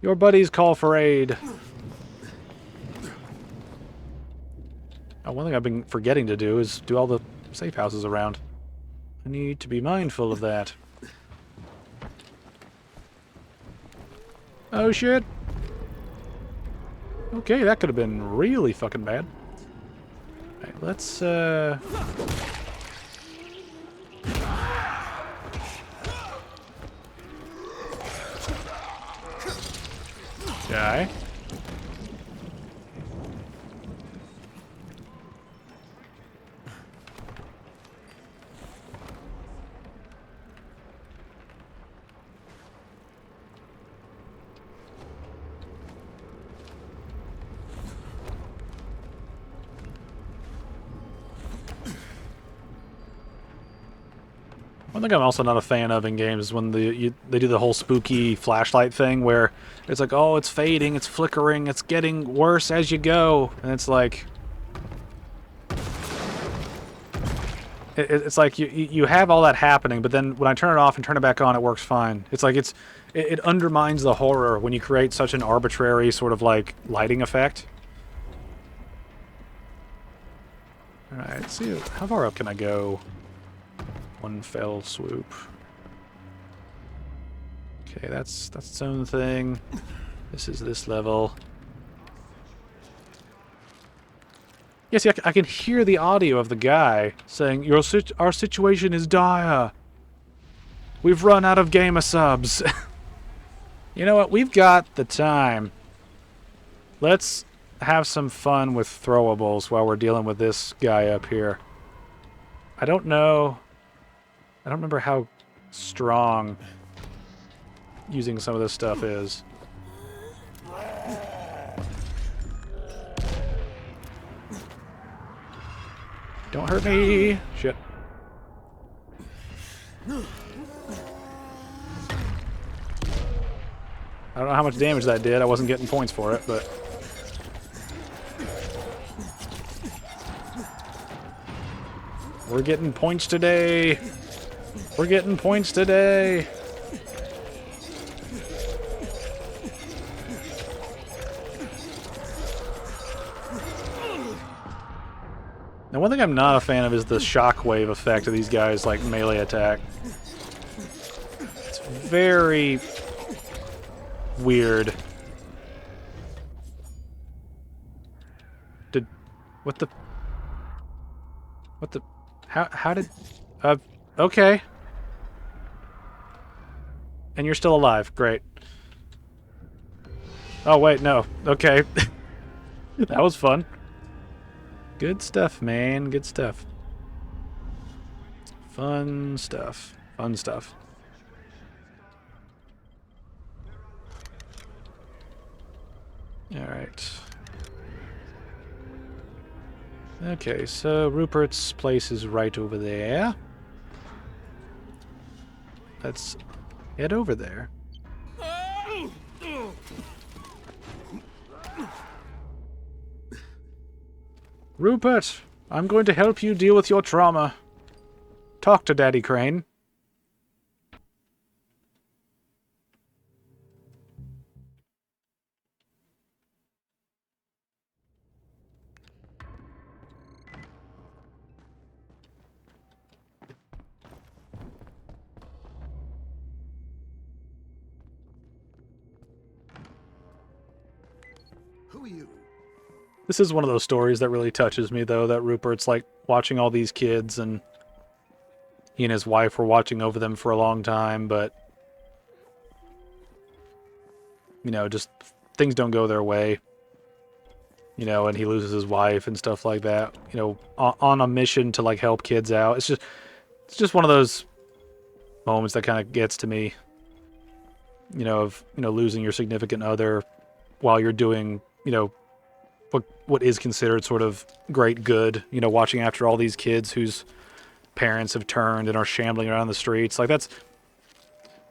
Your buddies call for aid. Oh, one thing I've been forgetting to do is do all the safe houses around. I need to be mindful of that. Oh shit! Okay, that could have been really fucking bad. Alright, let's die. One thing I'm also not a fan of in games is when they do the whole spooky flashlight thing where it's like, oh, it's fading, it's flickering, it's getting worse as you go, and it's like, it's like you have all that happening, but then when I turn it off and turn it back on, it works fine. It's like it undermines the horror when you create such an arbitrary sort of like lighting effect. All right, let's see how far up can I go. One fell swoop. Okay, that's its own thing. This is this level. Yes, yeah, I can hear the audio of the guy saying, our situation is dire. We've run out of gamer subs. You know what? We've got the time. Let's have some fun with throwables while we're dealing with this guy up here. I don't know. I don't remember how strong using some of this stuff is. Don't hurt me! Shit. I don't know how much damage that did. I wasn't getting points for it, but... We're getting points today! We're getting points today! Now, one thing I'm not a fan of is the shockwave effect of these guys' like melee attack. It's very weird. What the how did okay. And you're still alive. Great. Oh wait, no. Okay. That was fun. Good stuff, man. Good stuff. Fun stuff. Fun stuff. Alright. Okay, so Rupert's place is right over there. Let's head over there. Rupert, I'm going to help you deal with your trauma. Talk to Daddy Crane. Who are you? This is one of those stories that really touches me, though, that Rupert's, like, watching all these kids, and he and his wife were watching over them for a long time, but, you know, just things don't go their way, you know, and he loses his wife and stuff like that, you know, on a mission to, like, help kids out. It's just one of those moments that kind of gets to me, you know, of, you know, losing your significant other, while you're doing, you know, what is considered sort of great good, you know, watching after all these kids whose parents have turned and are shambling around the streets. Like this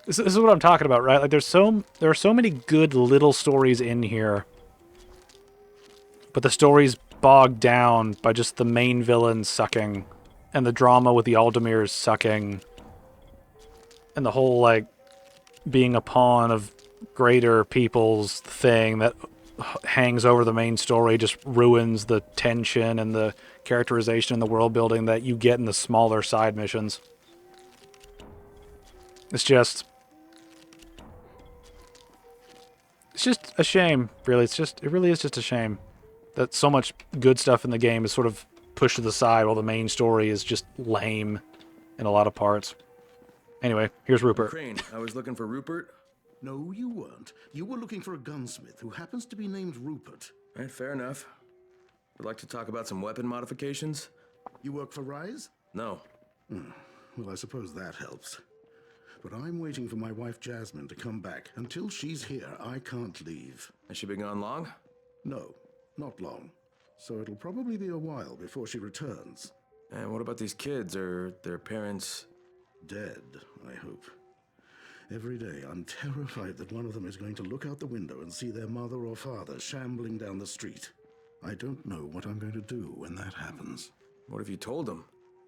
is what I'm talking about, right? Like there are so many good little stories in here, but the story's bogged down by just the main villain sucking, and the drama with the Aldemirs sucking, and the whole, like, being a pawn of greater people's thing that hangs over the main story just ruins the tension and the characterization and the world building that you get in the smaller side missions. It's just a shame, really. It really is just a shame that so much good stuff in the game is sort of pushed to the side while the main story is just lame in a lot of parts. Anyway, here's Rupert. Crane, I was looking for Rupert. No, you weren't. You were looking for a gunsmith who happens to be named Rupert. Fair enough. Would like to talk about some weapon modifications? You work for Rise? No. Well, I suppose that helps. But I'm waiting for my wife Jasmine to come back. Until she's here, I can't leave. Has she been gone long? No, not long. So it'll probably be a while before she returns. And what about these kids? Are their parents... Dead, I hope. Every day, I'm terrified that one of them is going to look out the window and see their mother or father shambling down the street. I don't know what I'm going to do when that happens. What have you told them?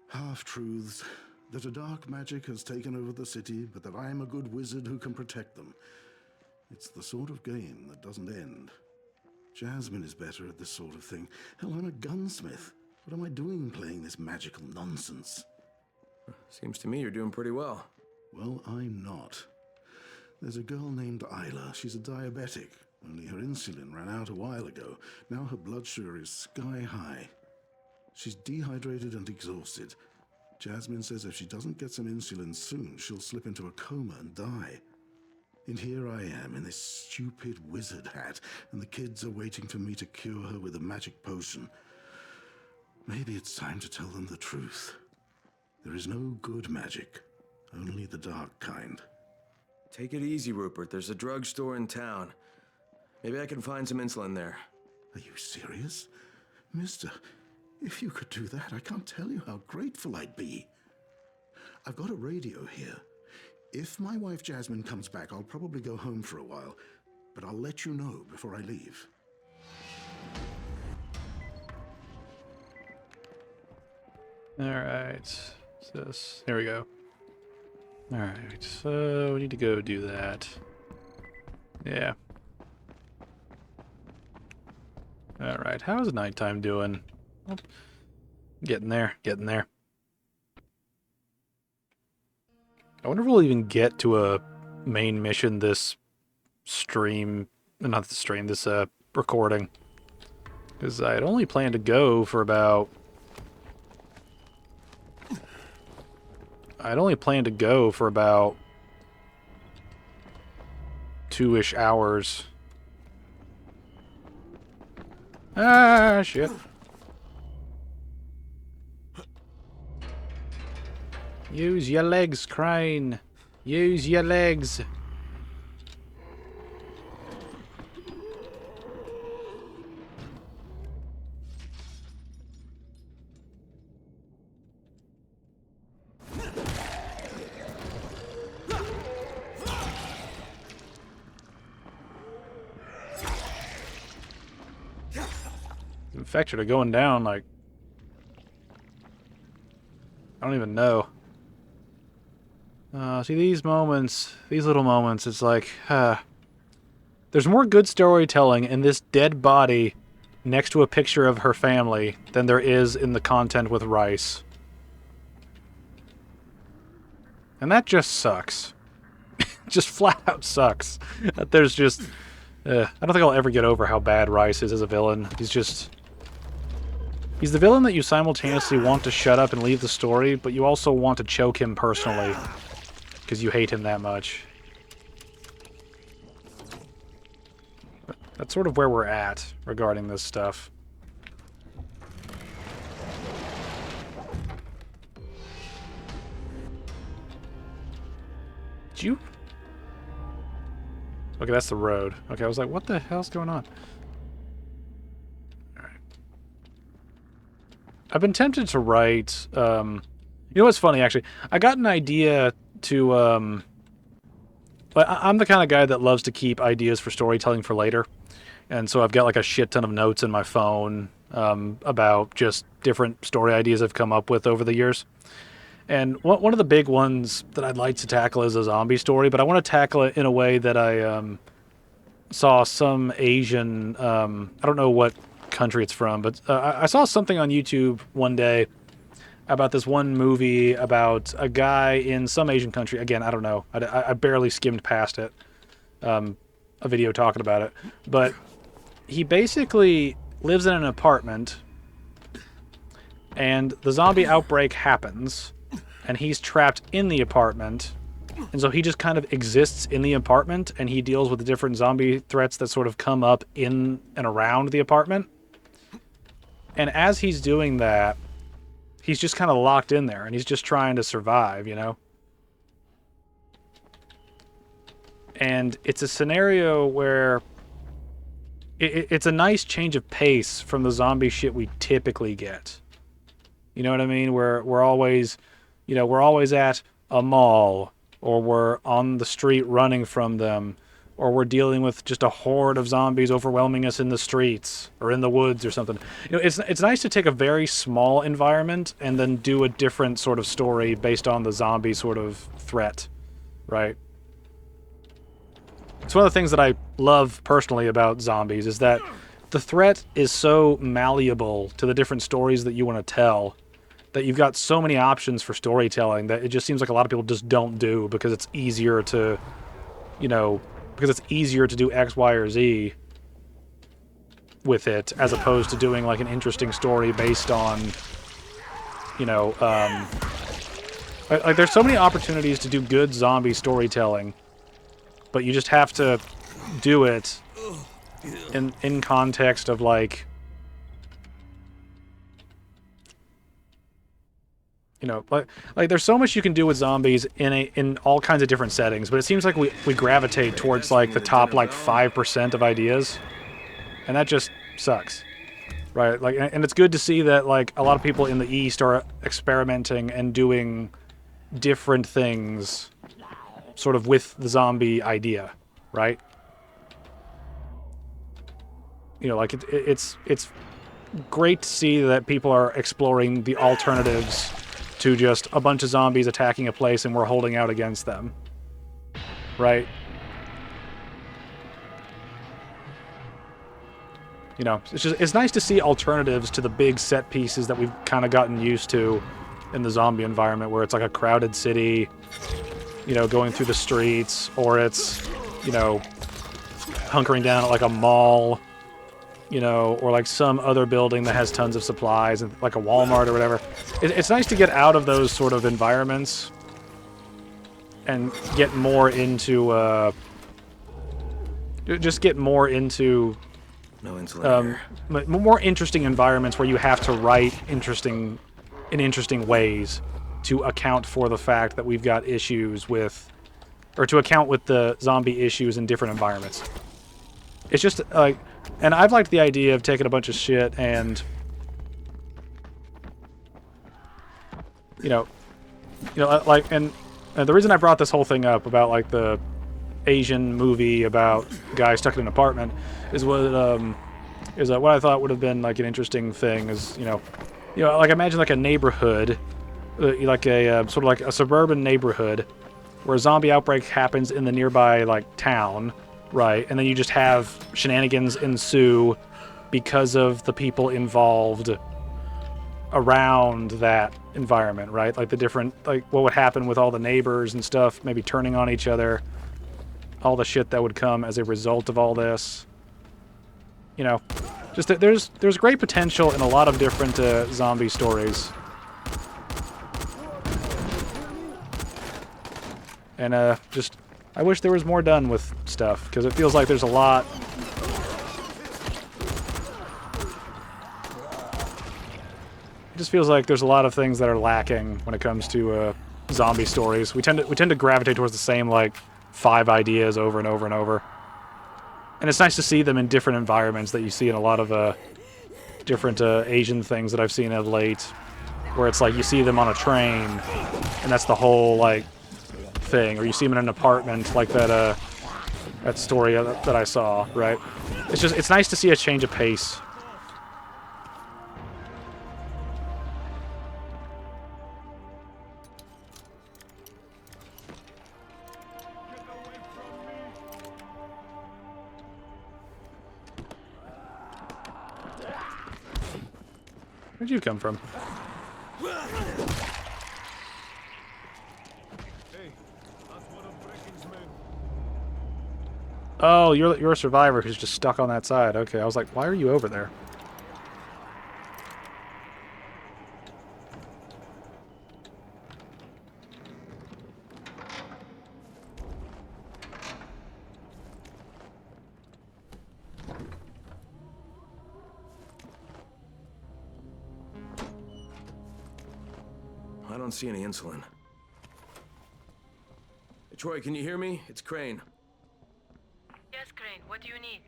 Half-truths. That a dark magic has taken over the city, but that I'm a good wizard who can protect them. It's the sort of game that doesn't end. Jasmine is better at this sort of thing. Hell, I'm a gunsmith. What am I doing playing this magical nonsense? Seems to me you're doing pretty well. Well, I'm not. There's a girl named Isla. She's a diabetic. Only her insulin ran out a while ago. Now her blood sugar is sky high. She's dehydrated and exhausted. Jasmine says if she doesn't get some insulin soon, she'll slip into a coma and die. And here I am in this stupid wizard hat, and the kids are waiting for me to cure her with a magic potion. Maybe it's time to tell them the truth. There is no good magic, only the dark kind. Take it easy, Rupert. There's a drugstore in town. Maybe I can find some insulin there. Are you serious? Mister, if you could do that, I can't tell you how grateful I'd be. I've got a radio here. If my wife Jasmine comes back, I'll probably go home for a while, but I'll let you know before I leave. Alright. There we go. Alright, so we need to go do that. Yeah. Alright, how's nighttime doing? Oh, getting there. I wonder if we'll even get to a main mission this stream, not the stream, this recording. Because I had only planned to go for about... I'd only planned to go for about 2-ish hours. Ah, shit. Use your legs, Crane. Use your legs. Infected are going down, like... I don't even know. See, these moments, these little moments, it's like, there's more good storytelling in this dead body next to a picture of her family than there is in the content with Rice. And that just sucks. Just flat out sucks. There's just... I don't think I'll ever get over how bad Rice is as a villain. He's the villain that you simultaneously want to shut up and leave the story, but you also want to choke him personally. Because you hate him that much. But that's sort of where we're at regarding this stuff. Did you... Okay, that's the road. Okay, I was like, what the hell's going on? Alright. I've been tempted to write, you know what's funny, actually? I got an idea to, but I'm the kind of guy that loves to keep ideas for storytelling for later. And so I've got like a shit ton of notes in my phone about just different story ideas I've come up with over the years. And one of the big ones that I'd like to tackle is a zombie story, but I want to tackle it in a way that I saw some Asian, I don't know what country it's from, but I saw something on YouTube one day about this one movie about a guy in some Asian country. Again, I don't know. I barely skimmed past it, a video talking about it. But he basically lives in an apartment, and the zombie outbreak happens, and he's trapped in the apartment, and so he just kind of exists in the apartment, and he deals with the different zombie threats that sort of come up in and around the apartment. And as he's doing that, he's just kind of locked in there, and he's just trying to survive, you know? And it's a scenario where it's a nice change of pace from the zombie shit we typically get. You know what I mean? We're always, you know, we're always at a mall, or we're on the street running from them, or we're dealing with just a horde of zombies overwhelming us in the streets or in the woods or something. You know, it's nice to take a very small environment and then do a different sort of story based on the zombie sort of threat, right? It's one of the things that I love personally about zombies is that the threat is so malleable to the different stories that you want to tell that you've got so many options for storytelling that it just seems like a lot of people just don't do because it's easier to, you know, because it's easier to do X, Y, or Z with it as opposed to doing like an interesting story based on, you know, like there's so many opportunities to do good zombie storytelling, but you just have to do it in context of like, you know, like there's so much you can do with zombies in all kinds of different settings, but it seems like we gravitate towards like the top like 5% of ideas, and that just sucks, right? Like, and it's good to see that like a lot of people in the East are experimenting and doing different things, sort of with the zombie idea, right? You know, like it's great to see that people are exploring the alternatives to just a bunch of zombies attacking a place and we're holding out against them, right? You know, it's nice to see alternatives to the big set pieces that we've kind of gotten used to in the zombie environment, where it's like a crowded city, you know, going through the streets, or it's, you know, hunkering down at like a mall, you know, or like some other building that has tons of supplies, and like a Walmart or whatever. It's nice to get out of those sort of environments and get more into, just get more into No insulator. more interesting environments where you have to write in interesting ways to account for the fact that we've got issues with, or to account with the zombie issues in different environments. It's just like, and I've liked the idea of taking a bunch of shit and, you know, like, and the reason I brought this whole thing up about like the Asian movie about a guy stuck in an apartment is what I thought would have been like an interesting thing is, you know, like imagine like a neighborhood, like a sort of like a suburban neighborhood where a zombie outbreak happens in the nearby like town, right? And then you just have shenanigans ensue because of the people involved around that environment, right? Like the different, like what would happen with all the neighbors and stuff, maybe turning on each other, all the shit that would come as a result of all this. You know, just that there's great potential in a lot of different zombie stories. And just, I wish there was more done with stuff, because it feels like there's a lot. It just feels like there's a lot of things that are lacking when it comes to zombie stories. We tend to gravitate towards the same like 5 ideas over and over and over. And it's nice to see them in different environments that you see in a lot of different Asian things that I've seen of late, where it's like you see them on a train, and that's the whole like thing, or you see them in an apartment, like that story that I saw. Right? It's nice to see a change of pace. Where'd you come from? Oh, you're a survivor who's just stuck on that side. Okay, I was like, why are you over there? I don't see any insulin. Hey, Troy, can you hear me? It's Crane. Yes, Crane. What do you need?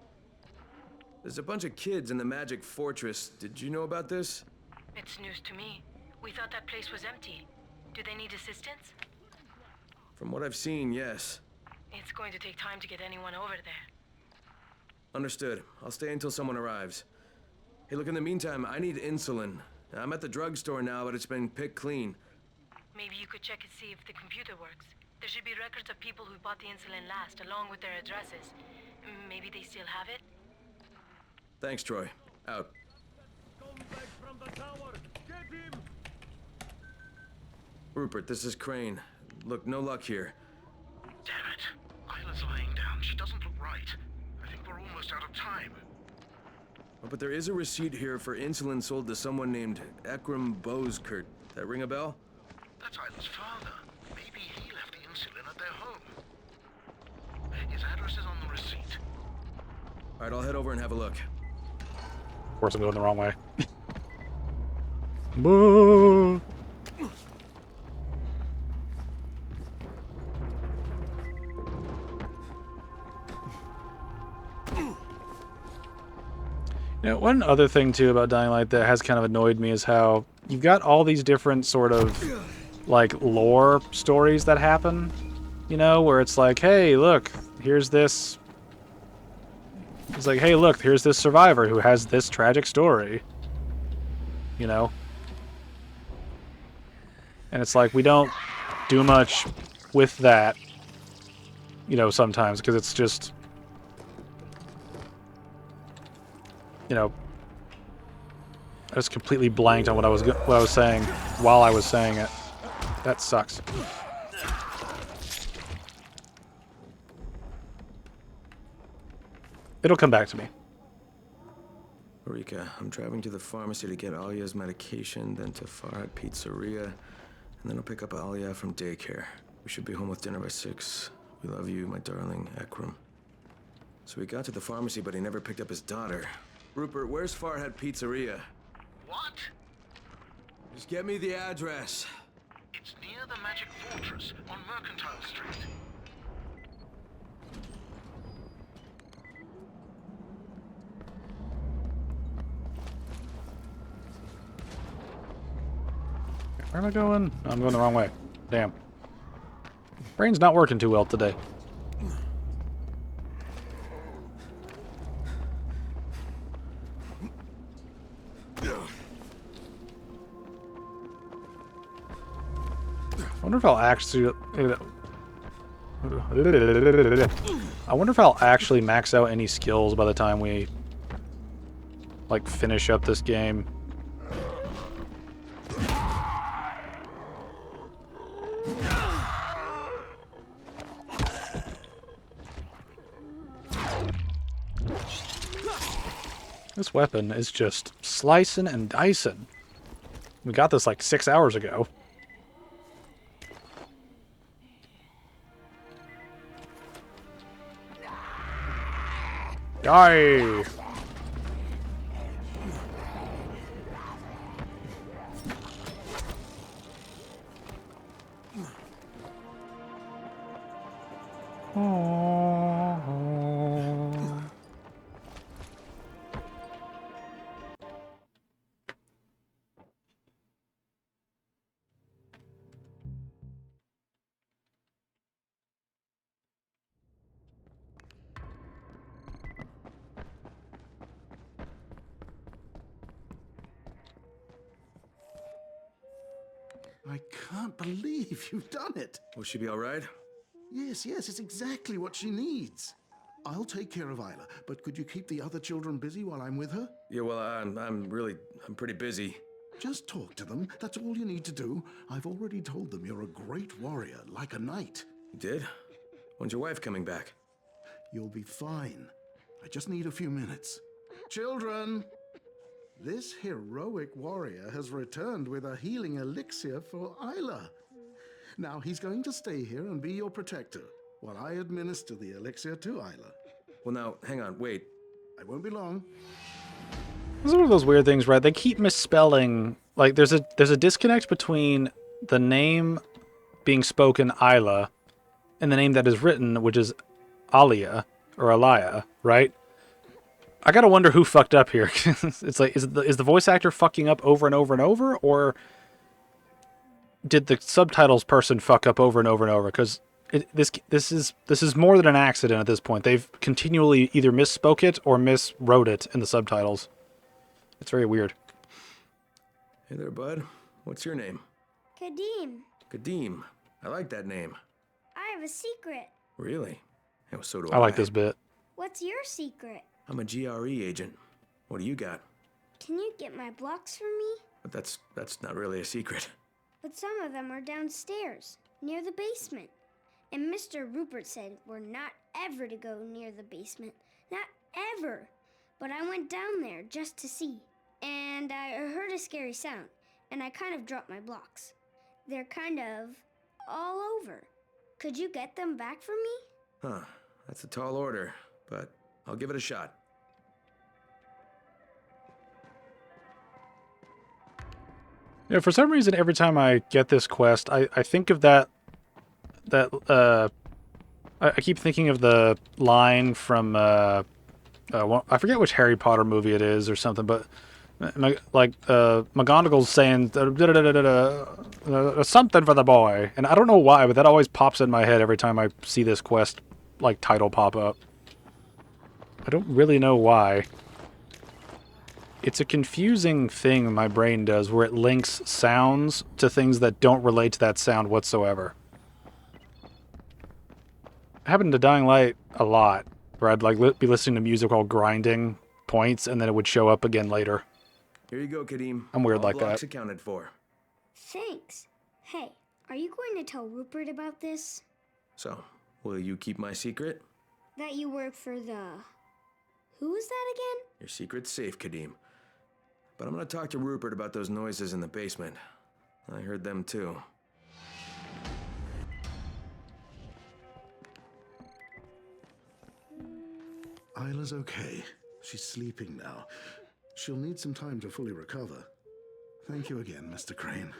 There's a bunch of kids in the Magic Fortress. Did you know about this? It's news to me. We thought that place was empty. Do they need assistance? From what I've seen, yes. It's going to take time to get anyone over there. Understood. I'll stay until someone arrives. Hey, look, in the meantime, I need insulin. I'm at the drugstore now, but it's been picked clean. Maybe you could check and see if the computer works. There should be records of people who bought the insulin last, along with their addresses. Maybe they still have it? Thanks, Troy. Out. Rupert, this is Crane. Look, no luck here. Damn it. Isla's laying down. She doesn't look right. I think we're almost out of time. Oh, but there is a receipt here for insulin sold to someone named Ekram Boskert. That ring a bell? That's Isla's father. Maybe he left the insulin at their home. His address is on the receipt. All right, I'll head over and have a look. Of course, I'm going the wrong way. Boo! You know, one other thing too about Dying Light that has kind of annoyed me is how you've got all these different sort of like lore stories that happen, you know, where it's like, hey, look, here's this. It's like, hey, look, here's this survivor who has this tragic story, you know. And it's like we don't do much with that, you know, sometimes because it's just, you know, I just completely blanked on what I was saying while I was saying it. That sucks. It'll come back to me. Rika, I'm driving to the pharmacy to get Alia's medication, then to Farhat Pizzeria, and then I'll pick up Alia from daycare. We should be home with dinner by 6. We love you, my darling Ekram. So we got to the pharmacy, but he never picked up his daughter. Rupert, where's Farhat Pizzeria? What? Just get me the address. It's near the Magic Fortress on Mercantile Street. Where am I going? I'm going the wrong way. Damn. Brain's not working too well today. I wonder if I'll actually... I wonder if I'll actually max out any skills by the time we, like, finish up this game. This weapon is just slicing and dicing. We got this like 6 hours ago. Die! I can't believe you've done it. Will she be all right? Yes, it's exactly what she needs. I'll take care of Isla, but could you keep the other children busy while I'm with her? Yeah, well, I'm pretty busy. Just talk to them. That's all you need to do. I've already told them you're a great warrior, like a knight. You did? When's your wife coming back? You'll be fine. I just need a few minutes. Children! This heroic warrior has returned with a healing elixir for Isla. Now he's going to stay here and be your protector, while I administer the elixir to Isla. Well, now, hang on, wait. I won't be long. This is one of those weird things, right? They keep misspelling. Like, there's a disconnect between the name being spoken, Isla, and the name that is written, which is Alia, or Alaya, right? I gotta wonder who fucked up here. It's like, is the voice actor fucking up over and over and over, or did the subtitles person fuck up over and over and over? Because this is more than an accident at this point. They've continually either misspoke it or miswrote it in the subtitles. It's very weird. Hey there, bud. What's your name? Kadim, Kadim. I like that name. I have a secret. Really? Yeah, well, so do I. I like this bit. What's your secret? I'm a GRE agent. What do you got? Can you get my blocks for me? But that's not really a secret. But some of them are downstairs, near the basement. And Mr. Rupert said we're not ever to go near the basement. Not ever. But I went down there just to see. And I heard a scary sound. And I kind of dropped my blocks. They're kind of all over. Could you get them back for me? Huh. That's a tall order, but I'll give it a shot. Yeah, for some reason, every time I get this quest, I think of I keep thinking of the line from, I forget which Harry Potter movie it is or something, but McGonagall's saying something for the boy, and I don't know why, but that always pops in my head every time I see this quest like title pop up. I don't really know why. It's a confusing thing my brain does where it links sounds to things that don't relate to that sound whatsoever. It happened to Dying Light a lot, where I'd like be listening to music while grinding points, and then it would show up again later. Here you go, Kadim. I'm weird All like blocks that. accounted for. Thanks. Hey, are you going to tell Rupert about this? So, will you keep my secret? That you work for the... Who is that again? Your secret's safe, Kadim. But I'm gonna talk to Rupert about those noises in the basement. I heard them too. Isla's okay. She's sleeping now. She'll need some time to fully recover. Thank you again, Mr. Crane.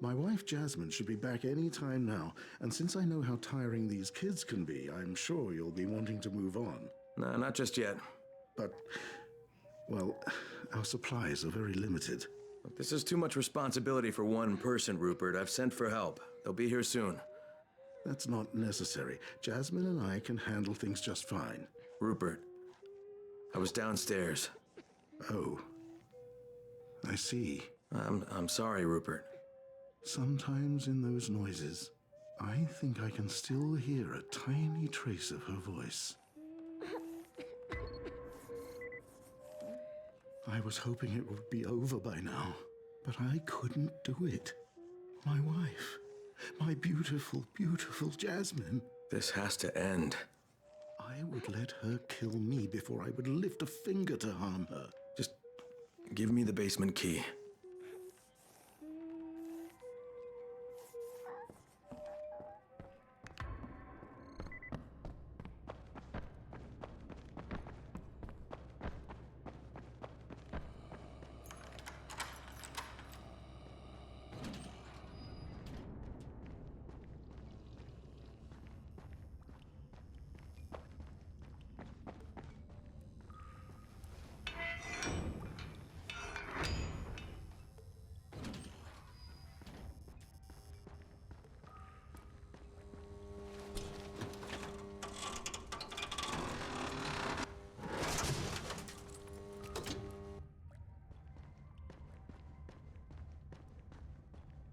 My wife Jasmine should be back any time now, and since I know how tiring these kids can be, I'm sure you'll be wanting to move on. Nah, not just yet. But, well, our supplies are very limited. Look, this is too much responsibility for one person, Rupert. I've sent for help. They'll be here soon. That's not necessary. Jasmine and I can handle things just fine. Rupert, I was downstairs. Oh, I see. I'm sorry, Rupert. Sometimes in those noises, I think I can still hear a tiny trace of her voice. I was hoping it would be over by now, but I couldn't do it. My wife, my beautiful, beautiful Jasmine. This has to end. I would let her kill me before I would lift a finger to harm her. Just give me the basement key.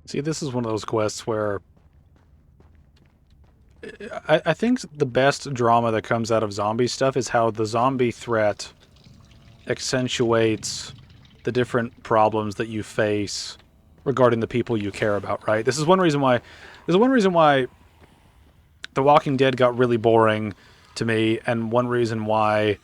See, this is one of those quests where I think the best drama that comes out of zombie stuff is how the zombie threat accentuates the different problems that you face regarding the people you care about, right? This is one reason why The Walking Dead got really boring to me, and one reason why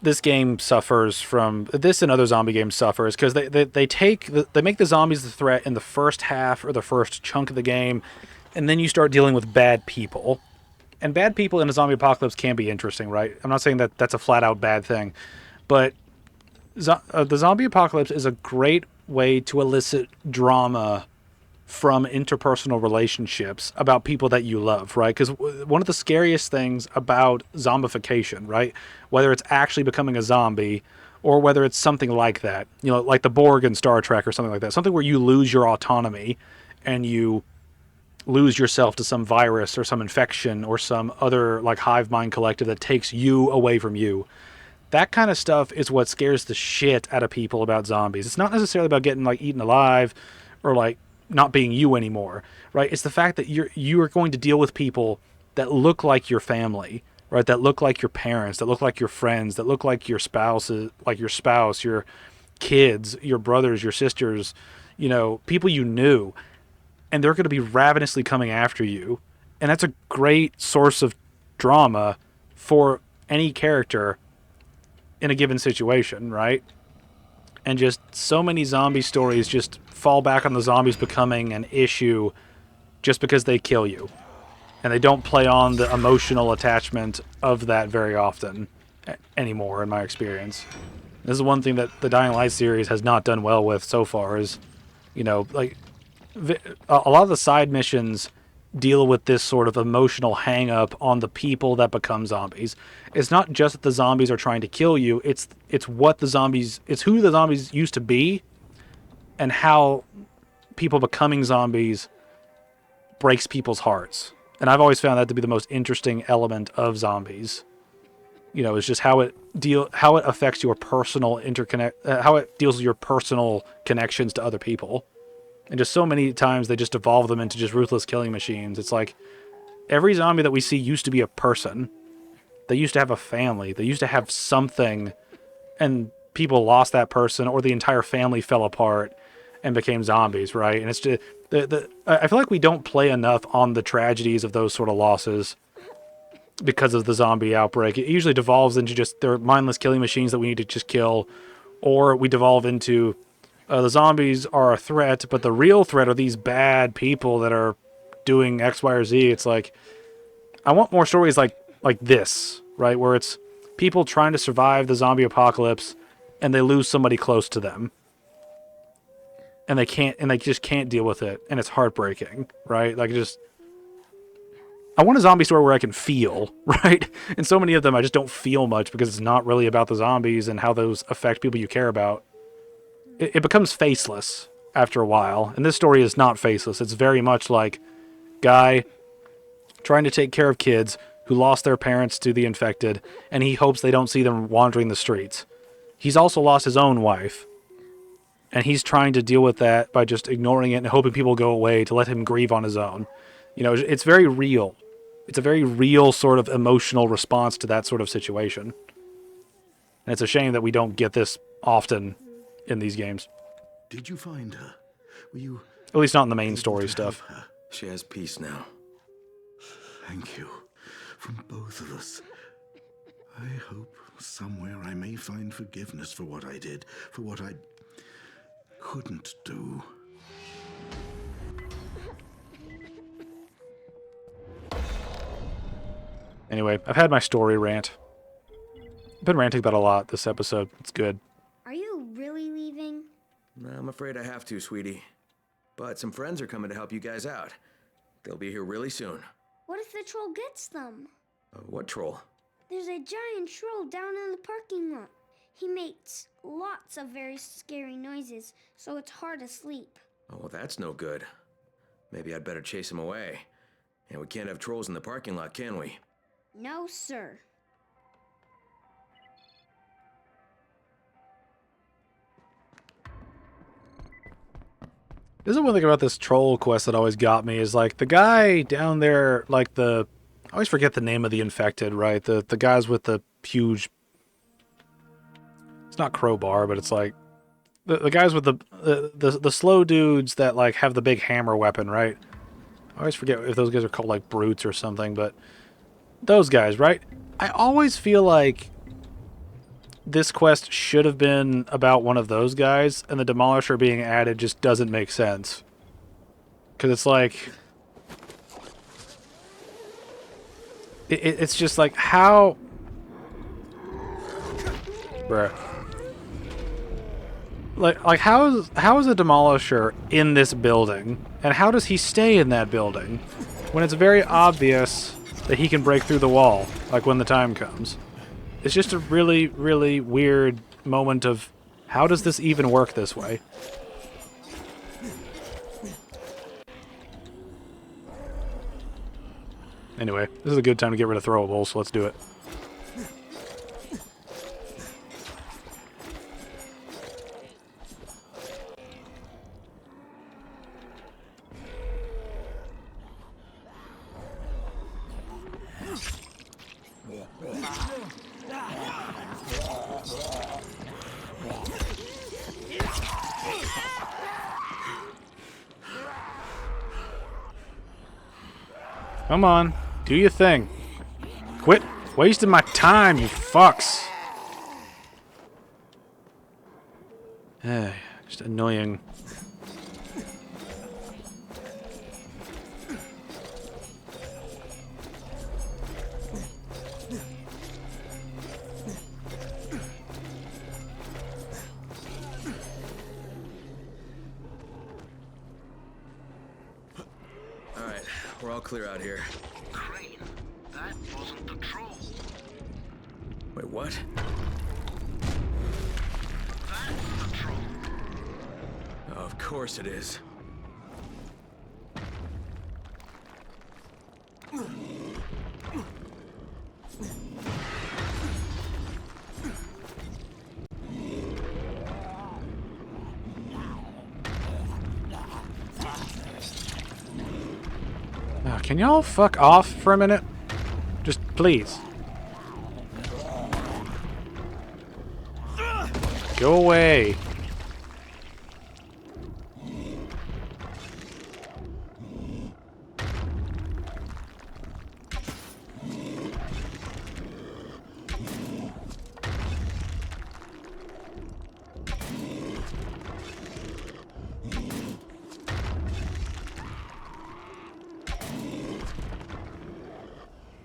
this game suffers from this and other zombie games suffers because they make the zombies the threat in the first half or the first chunk of the game, and then you start dealing with bad people. And bad people in a zombie apocalypse can be interesting, right? I'm not saying that that's a flat out bad thing, but the zombie apocalypse is a great way to elicit drama from interpersonal relationships about people that you love, right? Because one of the scariest things about zombification, right, whether it's actually becoming a zombie or whether it's something like that, you know, like the Borg in Star Trek or something like that, something where you lose your autonomy and you lose yourself to some virus or some infection or some other like hive mind collective that takes you away from you. That kind of stuff is what scares the shit out of people about zombies. It's not necessarily about getting like eaten alive or like not being you anymore, right? It's the fact that you are going to deal with people that look like your family, right? That look like your parents, that look like your friends, that look like your spouses, like your spouse, your kids, your brothers, your sisters, you know, people you knew, and they're going to be ravenously coming after you. And that's a great source of drama for any character in a given situation, right? And just so many zombie stories just fall back on the zombies becoming an issue just because they kill you. And they don't play on the emotional attachment of that very often anymore, in my experience. This is one thing that the Dying Light series has not done well with so far is, you know, like, a lot of the side missions deal with this sort of emotional hang up on the people that become zombies. It's not just that the zombies are trying to kill you, it's who the zombies used to be and how people becoming zombies breaks people's hearts. And I've always found that to be the most interesting element of zombies. You know, it's just how it affects your personal how it deals with your personal connections to other people. And just so many times they just evolve them into just ruthless killing machines. It's like every zombie that we see used to be a person. They used to have a family. They used to have something, and people lost that person, or the entire family fell apart and became zombies, right? And it's just I feel like we don't play enough on the tragedies of those sort of losses because of the zombie outbreak. It usually devolves into just they're mindless killing machines that we need to just kill, or we devolve into the zombies are a threat, but the real threat are these bad people that are doing X, Y, or Z. It's like, I want more stories like this, right? Where it's people trying to survive the zombie apocalypse and they lose somebody close to them. And they just can't deal with it. And it's heartbreaking, right? Like, I want a zombie story where I can feel, right? And so many of them I just don't feel much because it's not really about the zombies and how those affect people you care about. It becomes faceless after a while. And this story is not faceless. It's very much like guy trying to take care of kids who lost their parents to the infected, and he hopes they don't see them wandering the streets. He's also lost his own wife, and he's trying to deal with that by just ignoring it and hoping people go away to let him grieve on his own. You know, it's very real. It's a very real sort of emotional response to that sort of situation. And it's a shame that we don't get this often in these games. Did you find her? Were you At least not in the main able story to help stuff. her? She has peace now. Thank you. From both of us. I hope somewhere I may find forgiveness for what I did, for what I couldn't do. Anyway, I've had my story rant. I've been ranting about a lot this episode. It's good. Are you really leaving? I'm afraid I have to, sweetie. But some friends are coming to help you guys out. They'll be here really soon. What if the troll gets them? What troll? There's a giant troll down in the parking lot. He makes lots of very scary noises, so it's hard to sleep. Oh, well, that's no good. Maybe I'd better chase him away. And we can't have trolls in the parking lot, can we? No, sir. This is one thing about this troll quest that always got me, is like the guy down there, like I always forget the name of the infected, right? The guys with the huge, it's not crowbar, but it's like the guys with the slow dudes that like have the big hammer weapon, right? I always forget if those guys are called like brutes or something, but those guys, right? I always feel like this quest should have been about one of those guys, and the Demolisher being added just doesn't make sense. Because it's like... It's just like, how... Bruh. Like how is a Demolisher in this building? And how does he stay in that building? When it's very obvious that he can break through the wall, like when the time comes. It's just a really, really weird moment of, how does this even work this way? Anyway, this is a good time to get rid of throwables, so let's do it. Come on, do your thing. Quit wasting my time, you fucks. Just annoying. Alright, we're all clear out here. Crane, that wasn't the troll. Wait, what? That's the troll. Oh, of course it is. Can y'all fuck off for a minute? Just please. Go away.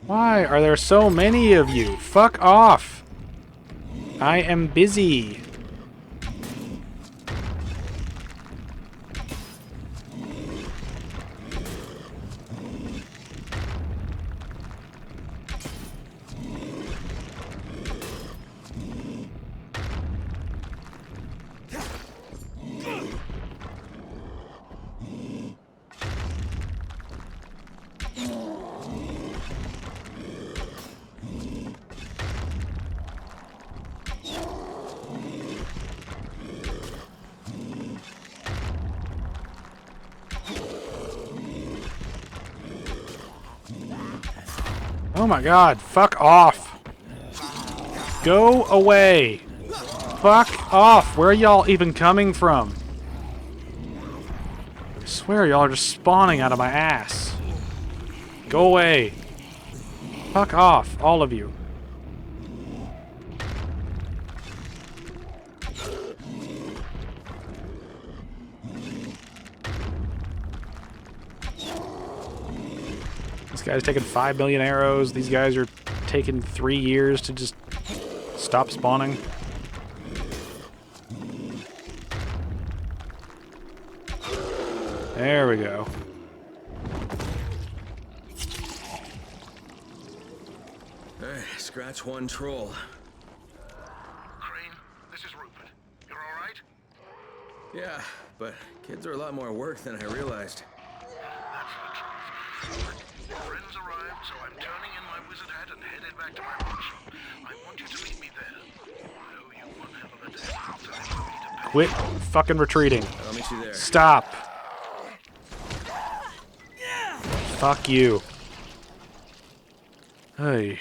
Why are there so many of you? Fuck off. I am busy. Oh my god, fuck off. Go away. Fuck off. Where are y'all even coming from? I swear y'all are just spawning out of my ass. Go away. Fuck off, all of you. This guy's taking 5 million arrows. These guys are taking 3 years to just stop spawning. There we go. Hey, scratch one troll. Crane, this is Rupert. You're all right? Yeah, but kids are a lot more work than I realized. That's the truth. Friends arrived, so I'm turning in my wizard hat and headed back to my workshop. I want you to meet me there. I owe you one hell of a day. So it's for me to pay. Quit fucking retreating. I'll meet you there. Stop. Fuck you. Hey.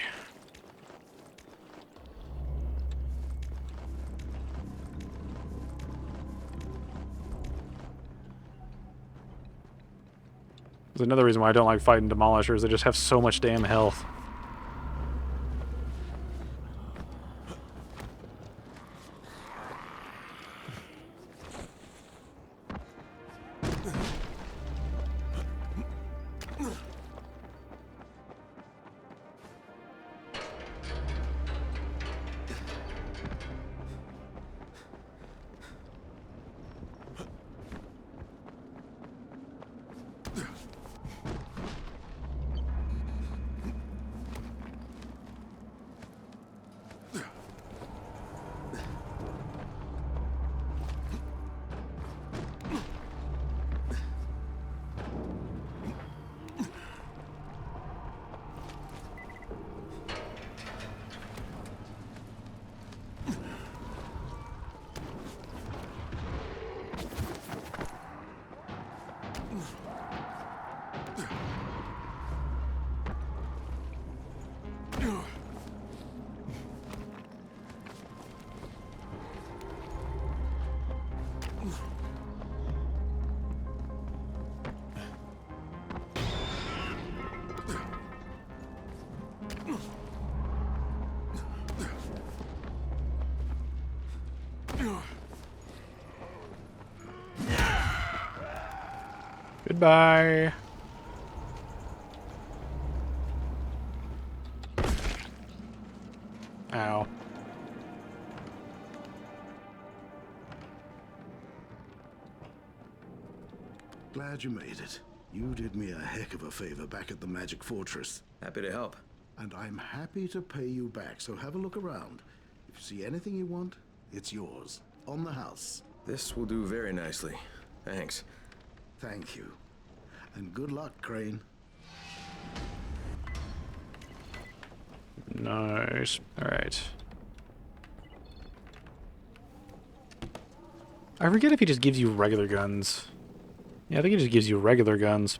There's another reason why I don't like fighting Demolishers. They just have so much damn health. Goodbye. Ow. Glad you made it. You did me a heck of a favor back at the Magic Fortress. Happy to help. And I'm happy to pay you back, so have a look around. If you see anything you want, it's yours. On the house. This will do very nicely. Thanks. Thank you. And good luck, Crane. Nice. Alright. I forget if he just gives you regular guns. Yeah, I think he just gives you regular guns.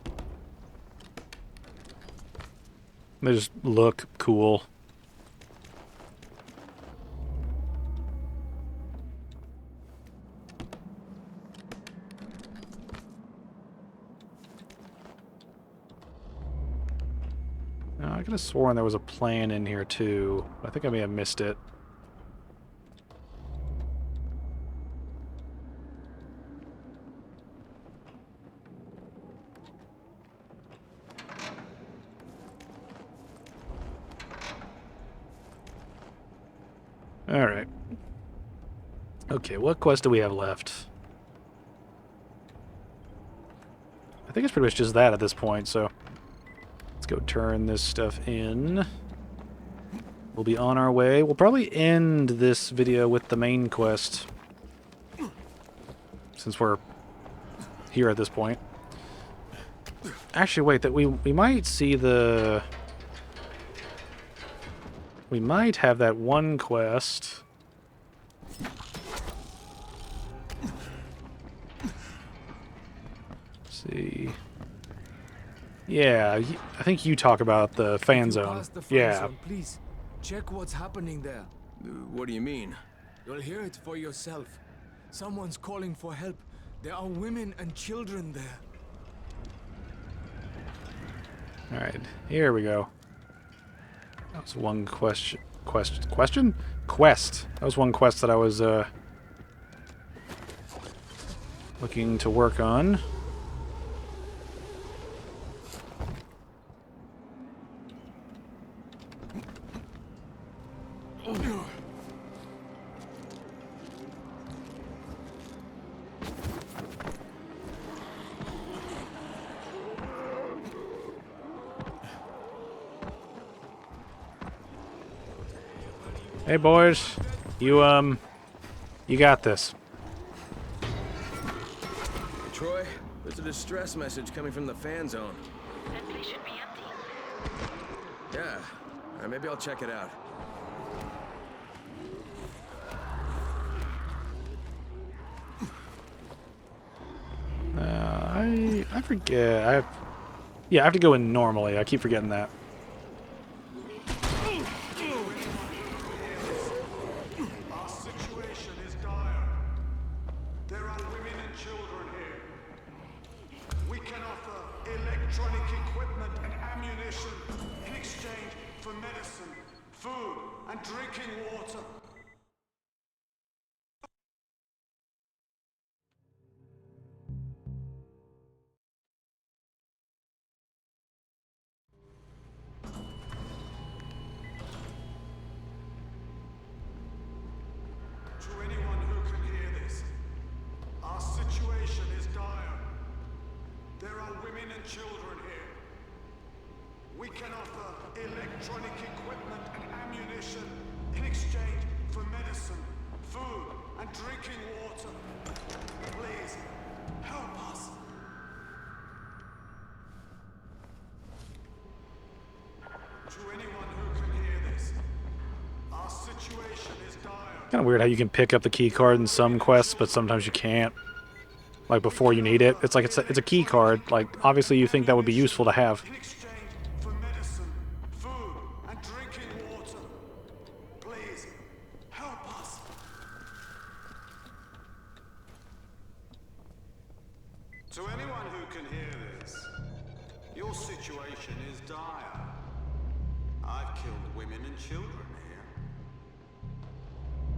They just look cool. I could have sworn there was a plan in here too. I think I may have missed it. Alright. Okay, what quest do we have left? I think it's pretty much just that at this point, so let's go turn this stuff in. We'll be on our way. We'll probably end this video with the main quest, since we're here at this point. Actually, wait, that we might see the... We might have that one quest. Let's see. Yeah, I think you talk about the fan zone. Yeah. Please, check what's happening there. What do you mean? You'll hear it for yourself. Someone's calling for help. There are women and children there. Alright, here we go. That was one question. Quest. That was one quest that I was looking to work on. Hey boys, you got this. Troy, there's a distress message coming from the fan zone. That place should be empty. Yeah, alright, maybe I'll check it out. I forget. Yeah, I have to go in normally. I keep forgetting that. Our situation is dire. There are women and children here. We can offer electronic equipment and ammunition in exchange for medicine, food, and drinking water. To anyone who can hear this, our situation is dire. There are women and children here. We can offer electronic equipment and ammunition in exchange for medicine, food, and drinking water. Please, help us. To anyone who can hear this, our situation is dire. Kind of weird how you can pick up the key card in some quests, but sometimes you can't. Like before you need it. It's like it's a key card. Like obviously you think that would be useful to have. In exchange for medicine, food, and drinking water. Please, help us. To anyone who can hear this, your situation is dire. I've killed women and children here.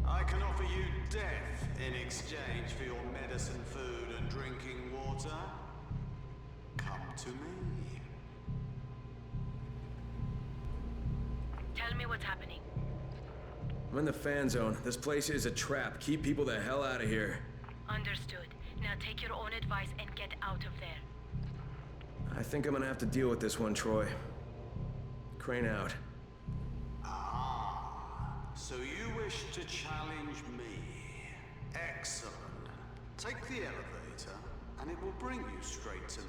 I can offer you death in exchange for your medicine, food, and drinking water. Come to me. Tell me what's happening. I'm in the fan zone. This place is a trap. Keep people the hell out of here. Understood. Now take your own advice and get out of there. I think I'm gonna have to deal with this one, Troy. Crane out. So you wish to challenge me? Excellent. Take the elevator, and it will bring you straight to me.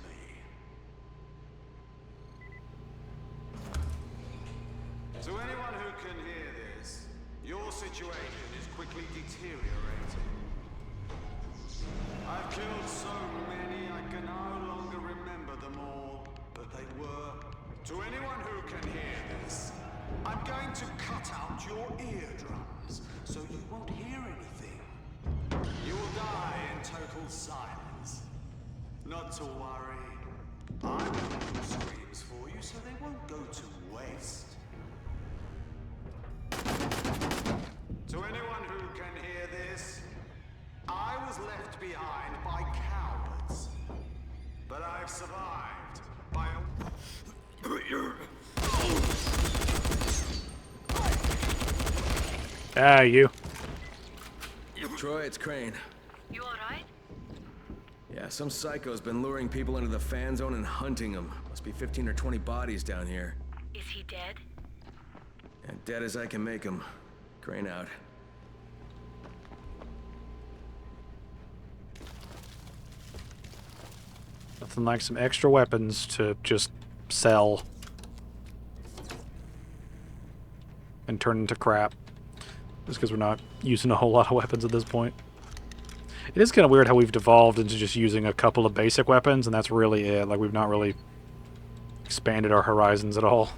To anyone who can hear this, your situation is quickly deteriorating. I've killed so many I can no longer remember them all, but they were. To anyone who can hear this, I'm going to cut out your eardrums, so you won't hear anything. You will die in total silence. Not to worry. I will do screams for you, so they won't go to waste. To anyone who can hear this, I was left behind by cowards, but I've survived by a... Ah, you. Troy, it's Crane. You alright? Yeah, some psycho's been luring people into the fan zone and hunting them. Must be 15 or 20 bodies down here. Is he dead? And dead as I can make them. Crane out. Nothing like some extra weapons to just sell. And turn into crap. Just because we're not using a whole lot of weapons at this point. It is kind of weird how we've devolved into just using a couple of basic weapons, and that's really it. Like, we've not really expanded our horizons at all.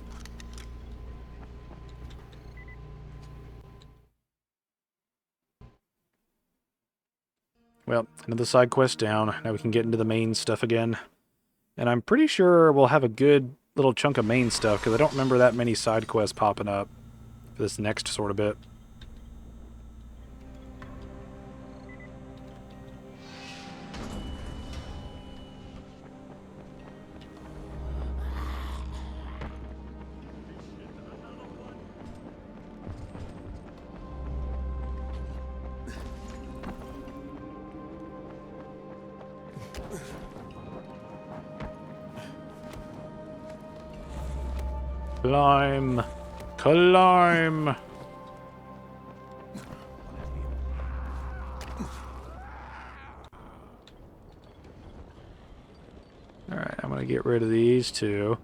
Well, another side quest down. Now we can get into the main stuff again. And I'm pretty sure we'll have a good little chunk of main stuff, because I don't remember that many side quests popping up for this next sort of bit. Climb! Climb! Alright, I'm gonna get rid of these two.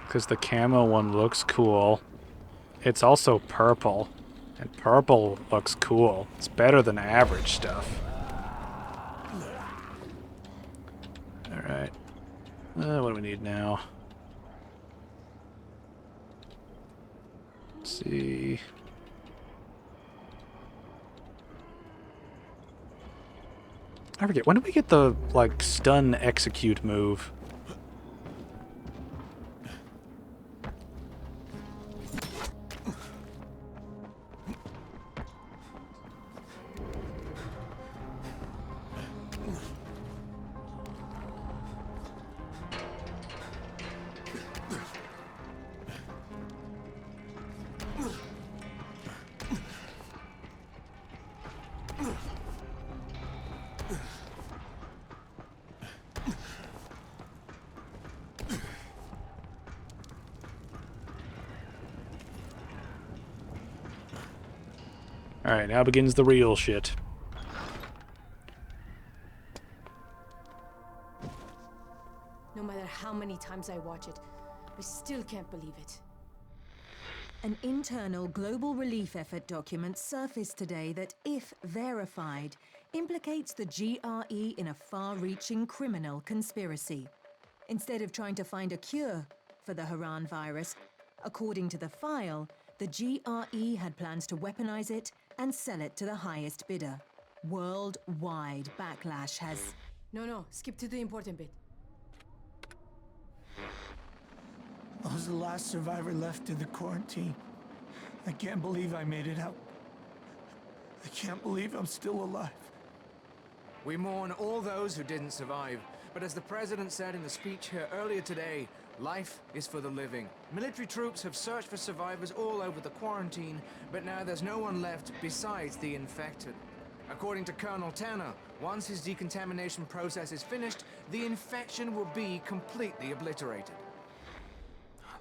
Because the camo one looks cool. It's also purple. And purple looks cool. It's better than average stuff. Alright. What do we need now? Let's see. I forget, when did we get the, like, stun execute move? Alright, now begins the real shit. No matter how many times I watch it, I still can't believe it. An internal global relief effort document surfaced today that, if verified, implicates the GRE in a far-reaching criminal conspiracy. Instead of trying to find a cure for the Haran virus, according to the file, the GRE had plans to weaponize it and sell it to the highest bidder. Worldwide backlash has... No, skip to the important bit. I was the last survivor left in the quarantine. I can't believe I made it out. I can't believe I'm still alive. We mourn all those who didn't survive, but as the president said in the speech here earlier today, life is for the living. Military troops have searched for survivors all over the quarantine, but now there's no one left besides the infected. According to Colonel Tanner, once his decontamination process is finished, the infection will be completely obliterated.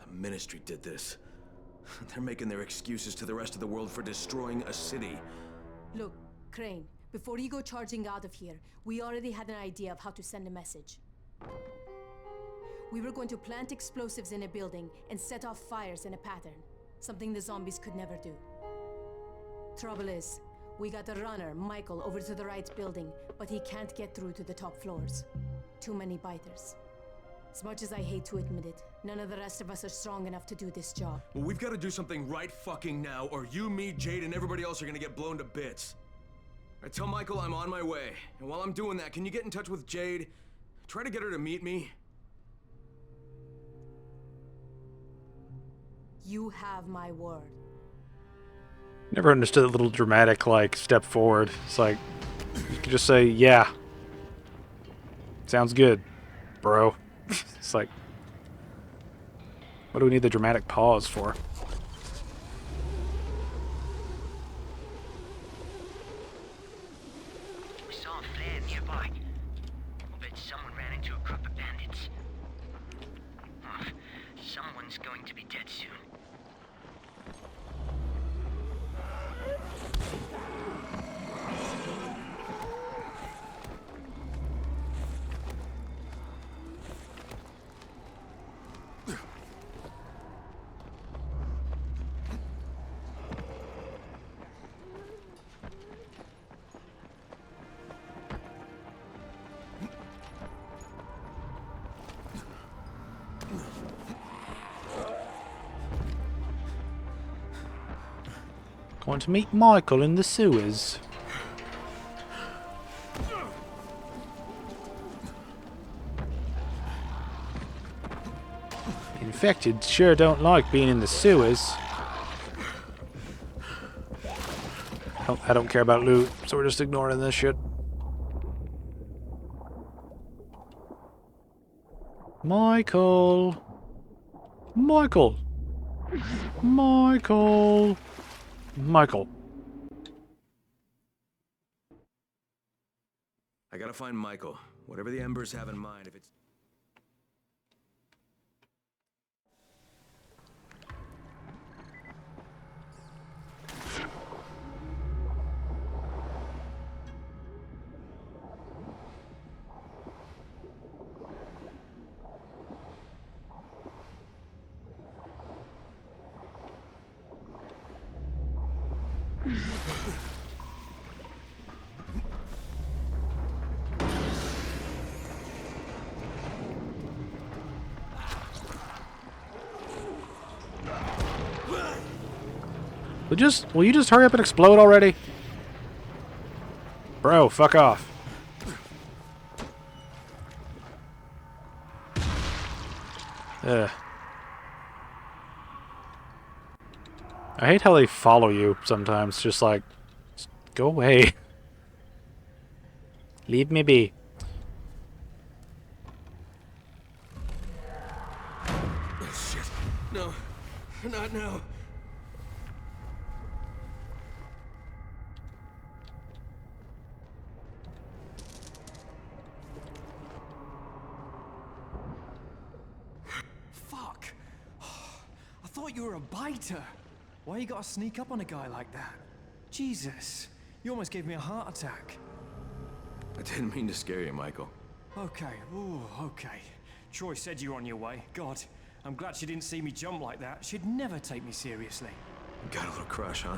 The ministry did this. They're making their excuses to the rest of the world for destroying a city. Look, Crane, before you go charging out of here, we already had an idea of how to send a message. We were going to plant explosives in a building and set off fires in a pattern. Something the zombies could never do. Trouble is, we got the runner, Michael, over to the right building, but he can't get through to the top floors. Too many biters. As much as I hate to admit it, none of the rest of us are strong enough to do this job. Well, we've got to do something right fucking now, or you, me, Jade, and everybody else are gonna get blown to bits. I tell Michael I'm on my way, and while I'm doing that, can you get in touch with Jade? Try to get her to meet me. You have my word. Never understood a little dramatic, like, step forward. It's like, you could just say, yeah. Sounds good, bro. It's like, what do we need the dramatic pause for? We saw a flare nearby. I'll bet someone ran into a group of bandits. Someone's going to be dead soon. Going to meet Michael in the sewers. Infected sure don't like being in the sewers. I don't care about loot, so we're just ignoring this shit. Michael! Michael! Michael! Michael. I gotta find Michael. Whatever the Embers have in mind, if it's... Will you just hurry up and explode already? Bro, fuck off. Ugh. I hate how they follow you sometimes. Just like, just go away. Leave me be. Oh, shit. No. Not now. Fuck! I thought you were a biter. Why you gotta sneak up on a guy like that? Jesus, you almost gave me a heart attack. I didn't mean to scare you, Michael. Okay, ooh, okay. Troy said you were on your way. God, I'm glad she didn't see me jump like that. She'd never take me seriously. Got a little crush, huh?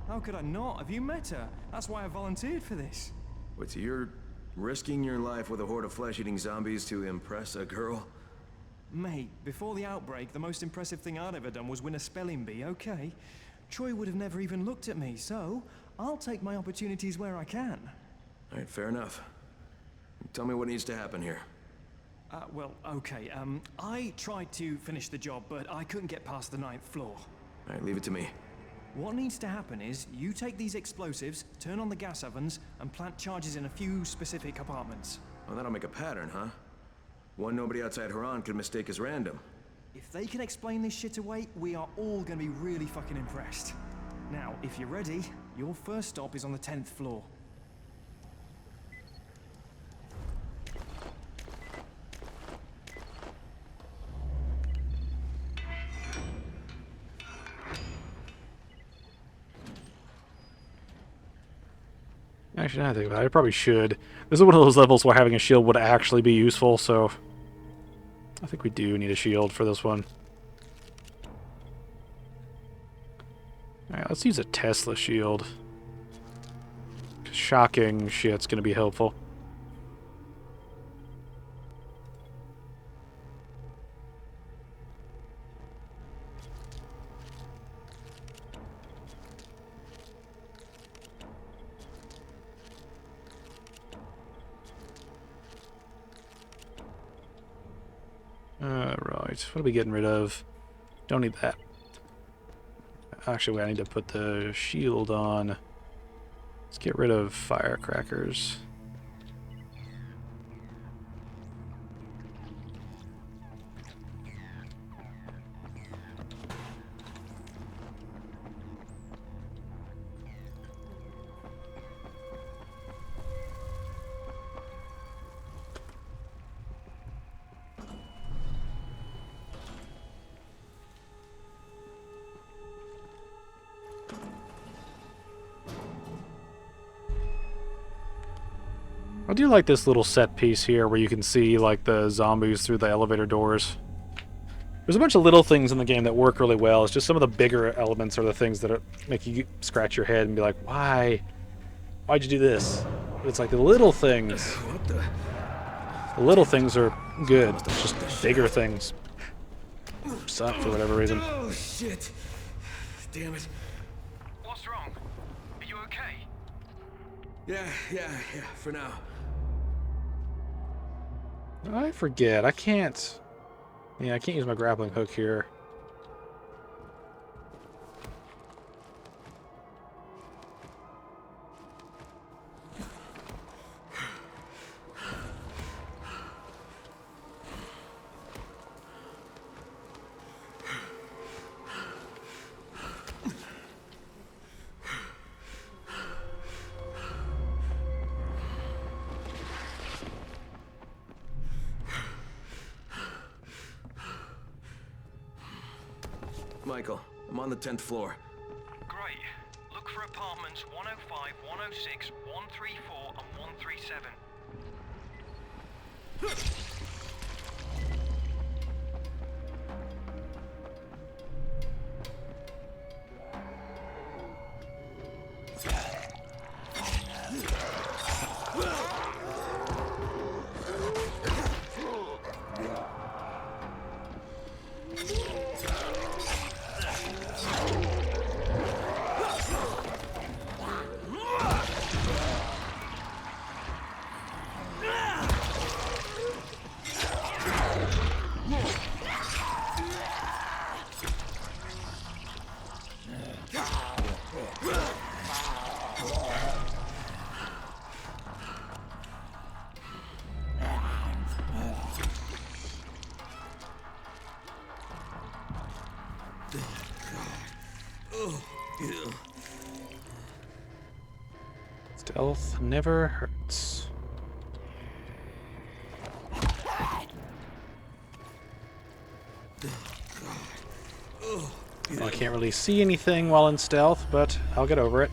How could I not? Have you met her? That's why I volunteered for this. Wait, so you're risking your life with a horde of flesh-eating zombies to impress a girl? Mate, before the outbreak, the most impressive thing I'd ever done was win a spelling bee, okay? Troy would have never even looked at me, so I'll take my opportunities where I can. All right, fair enough. Tell me what needs to happen here. Well, okay, I tried to finish the job, but I couldn't get past the 9th floor. All right, leave it to me. What needs to happen is, you take these explosives, turn on the gas ovens, and plant charges in a few specific apartments. Well, that'll make a pattern, huh? One nobody outside Haran could mistake as random. If they can explain this shit away, we are all gonna be really fucking impressed. Now, if you're ready, your first stop is on the 10th floor. Actually, now I think about it, I probably should. This is one of those levels where having a shield would actually be useful, so I think we do need a shield for this one. Alright, let's use a Tesla shield. Shocking shit's gonna be helpful. Right, what are we getting rid of? Don't need that. Actually, I need to put the shield on. Let's get rid of firecrackers. I do like this little set piece here where you can see like the zombies through the elevator doors. There's a bunch of little things in the game that work really well. It's just some of the bigger elements are the things that make you scratch your head and be like, why? Why'd you do this? But it's like the little things. What the? The little things are good. It's just bigger things suck for whatever reason. Oh, shit. Damn it. What's wrong? Are you okay? Yeah, for now. I forget. I can't... Yeah, I can't use my grappling hook here. Michael, I'm on the 10th floor. Great. Look for apartments 105, 106, 134, and 137. Stealth never hurts. Well, I can't really see anything while in stealth, but I'll get over it.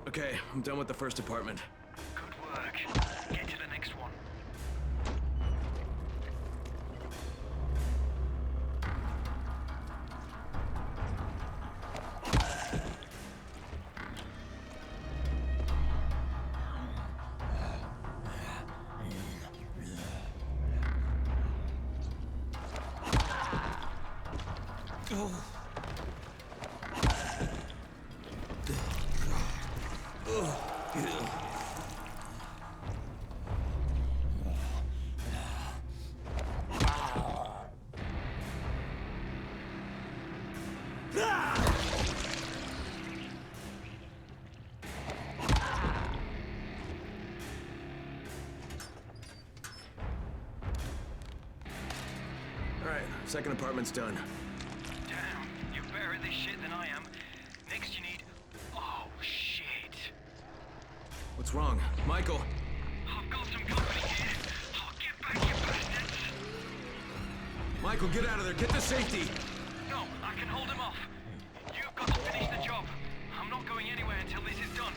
Okay, I'm done with the first apartment. Good work. Get to the next one. Alright, second apartment's done. Damn, you're better at this shit than I am. Next you need... Oh, shit. What's wrong? Michael! I've got some company here. I'll get back, you bastards. Michael, get out of there! Get to safety! No, I can hold him off. You've got to finish the job. I'm not going anywhere until this is done.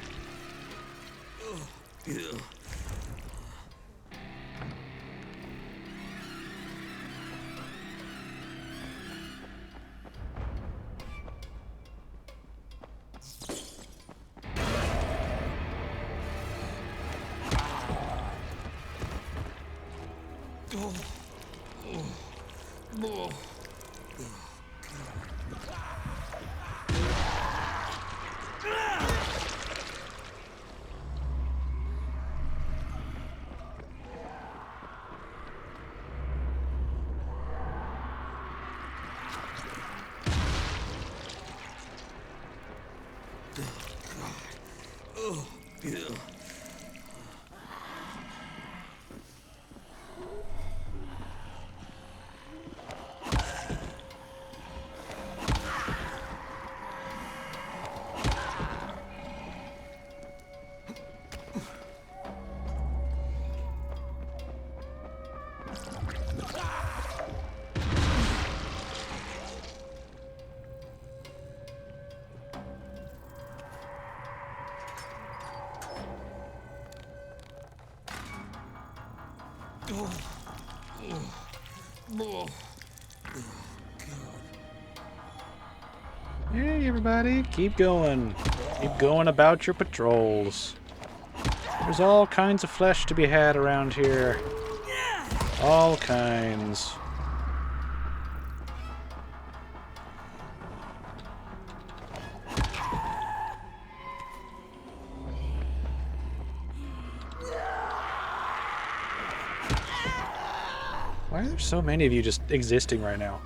Hey everybody, keep going. Keep going about your patrols. There's all kinds of flesh to be had around here. All kinds. Why are there so many of you just existing right now?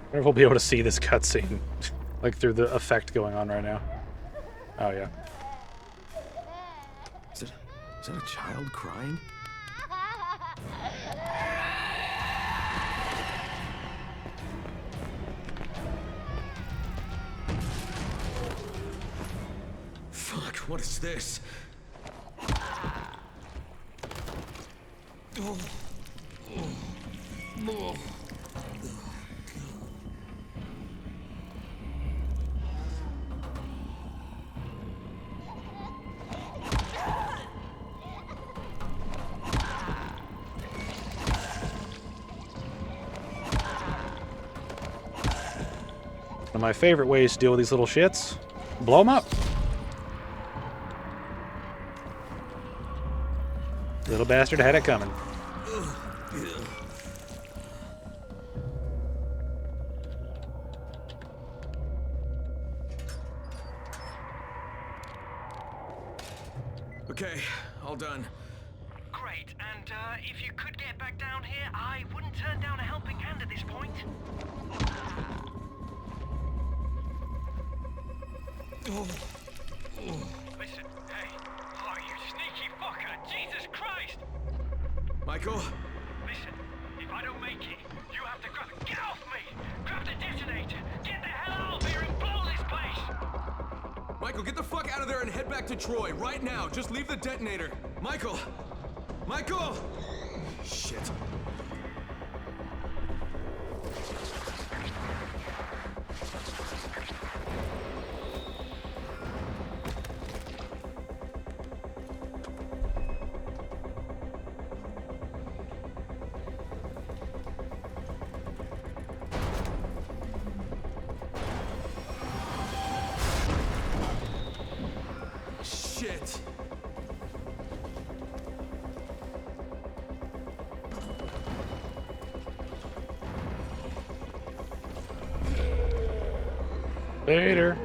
I wonder if we'll be able to see this cutscene, like through the effect going on right now. Oh yeah. Is that a child crying? Fuck, what is this? One of my favorite ways to deal with these little shits. Blow them up. Little bastard had it coming. Okay, all done. Great, and if you could get back down here, I wouldn't turn down a helping hand at this point. Listen, hey, oh, you sneaky fucker, Jesus Christ! Michael? Listen, if I don't make it, you have to get off me! Grab the detonator! Get the hell out of here and blow this place! Michael, get the fuck out of there and head back to Troy, right now. Just leave the detonator. Michael! Michael! Shit. Shit. Later.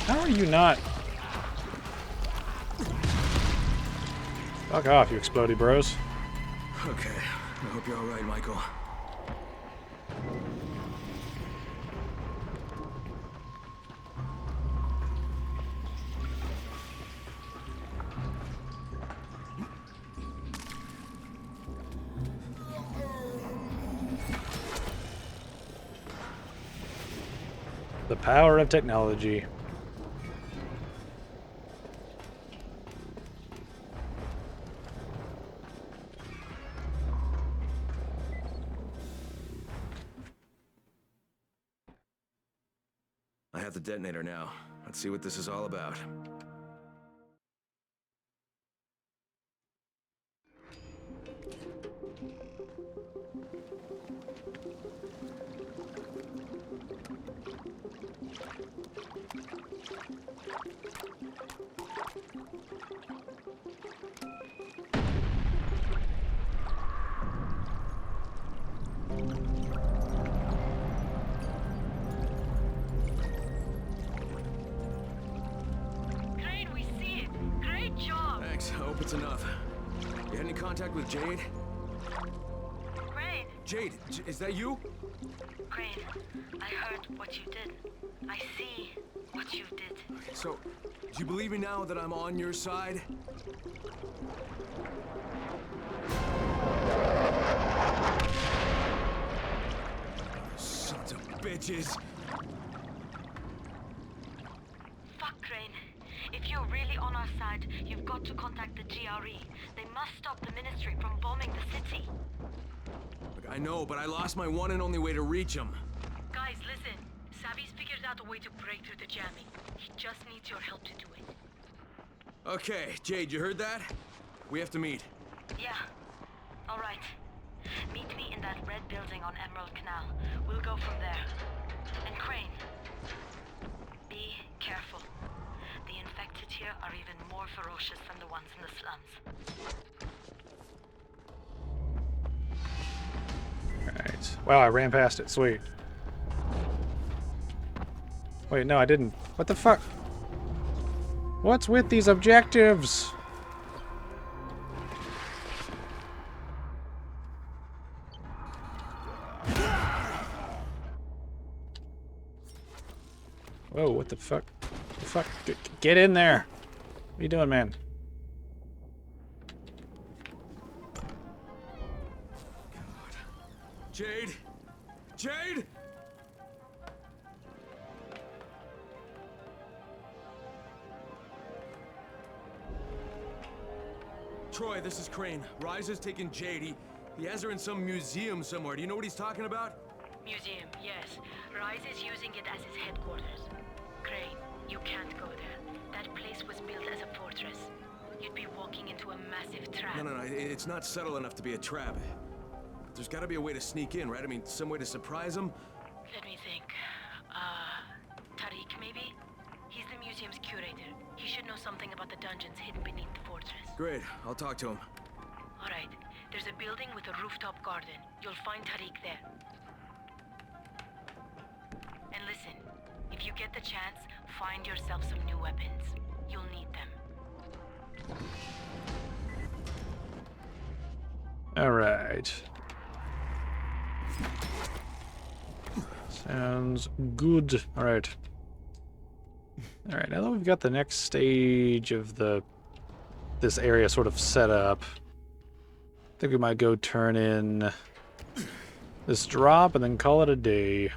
How are you not? Fuck off, you explodey bros. Okay, I hope you're all right, Michael. The power of technology. I have the detonator now. Let's see what this is all about. Crane, we see it! Great job! Thanks, I hope it's enough. You had any contact with Jade? Crane! Jade, is that you? Crane, I heard what you did. I see what you did. So, do you believe me now that I'm on your side? Sons of bitches! Fuck, Crane. If you're really on our side, you've got to contact the GRE. They must stop the Ministry from bombing the city. Look, I know, but I lost my one and only way to reach him. Guys, listen. Savvy's figured out a way to break through the jamming. He just needs your help to do it. Okay, Jade, you heard that? We have to meet. Yeah. All right. Meet me in that red building on Emerald Canal. We'll go from there. And Crane, be careful. The infected here are even more ferocious than the ones in the slums. Right. Wow, I ran past it. Sweet. Wait, no, I didn't. What the fuck? What's with these objectives? Whoa, what the fuck? The fuck? Get in there! What are you doing, man? Jade! Jade! Troy, this is Crane. Rise has taken Jade. He has her in some museum somewhere. Do you know what he's talking about? Museum, yes. Rise is using it as his headquarters. Crane, you can't go there. That place was built as a fortress. You'd be walking into a massive trap. No, it's not subtle enough to be a trap. There's gotta be a way to sneak in, right? I mean, some way to surprise them? Let me think. Tariq, maybe? He's the museum's curator. He should know something about the dungeons hidden beneath the fortress. Great, I'll talk to him. Alright, there's a building with a rooftop garden. You'll find Tariq there. And listen, if you get the chance, find yourself some new weapons. You'll need them. Alright. Sounds good. Alright. Alright, now that we've got the next stage of this area sort of set up, I think we might go turn in this drop and then call it a day.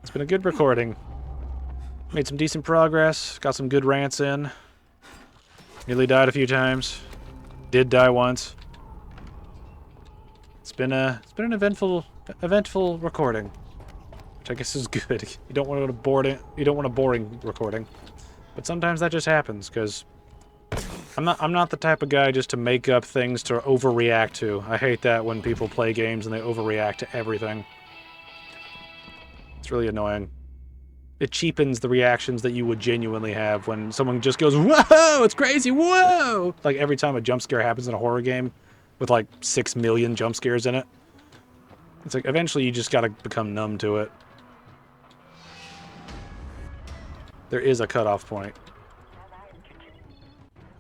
It's been a good recording. Made some decent progress, got some good rants in. Nearly died a few times. Did die once. It's been an eventful recording, which I guess is good. You don't want a boring recording, but sometimes that just happens because I'm not the type of guy just to make up things to overreact to. I hate that when people play games and they overreact to everything. It's really annoying. It cheapens the reactions that you would genuinely have when someone just goes, "Whoa, it's crazy, whoa!" Like every time a jump scare happens in a horror game with like 6 million jump scares in it. It's like eventually you just gotta become numb to it. There is a cutoff point.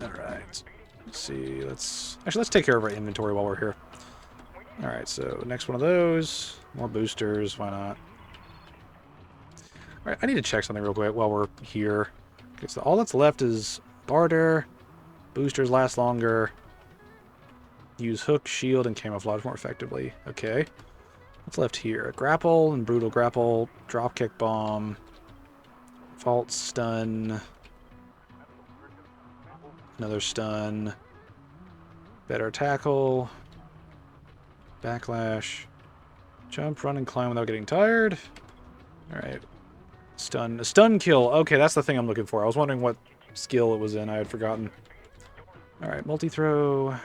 Alright. Let's see, let's take care of our inventory while we're here. Alright, so next one of those. More boosters, why not? Alright, I need to check something real quick while we're here. Okay, so all that's left is barter, boosters last longer, use hook, shield, and camouflage more effectively. Okay. What's left here? Grapple and brutal grapple, dropkick bomb, vault stun, another stun, better tackle, backlash, jump, run, and climb without getting tired. Alright. Stun kill. Okay, that's the thing I'm looking for. I was wondering what skill it was in. I had forgotten. Alright, multi-throw.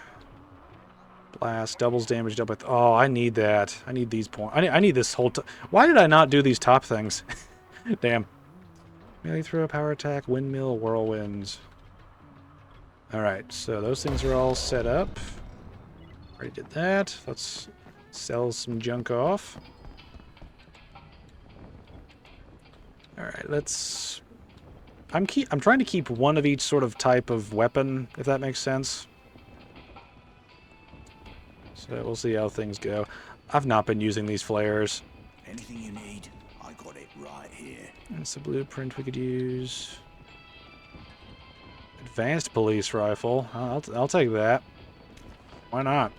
Blast. Doubles damage up with... Oh, I need that. I need these points. I need this whole... Why did I not do these top things? Damn. Melee throw, power attack, windmill, whirlwinds. Alright, so those things are all set up. Already did that. Let's sell some junk off. Alright, let's... I'm trying to keep one of each sort of type of weapon, if that makes sense. So we'll see how things go. I've not been using these flares. Anything you need, I got it right here. That's a blueprint we could use. Advanced police rifle. I'll take that. Why not?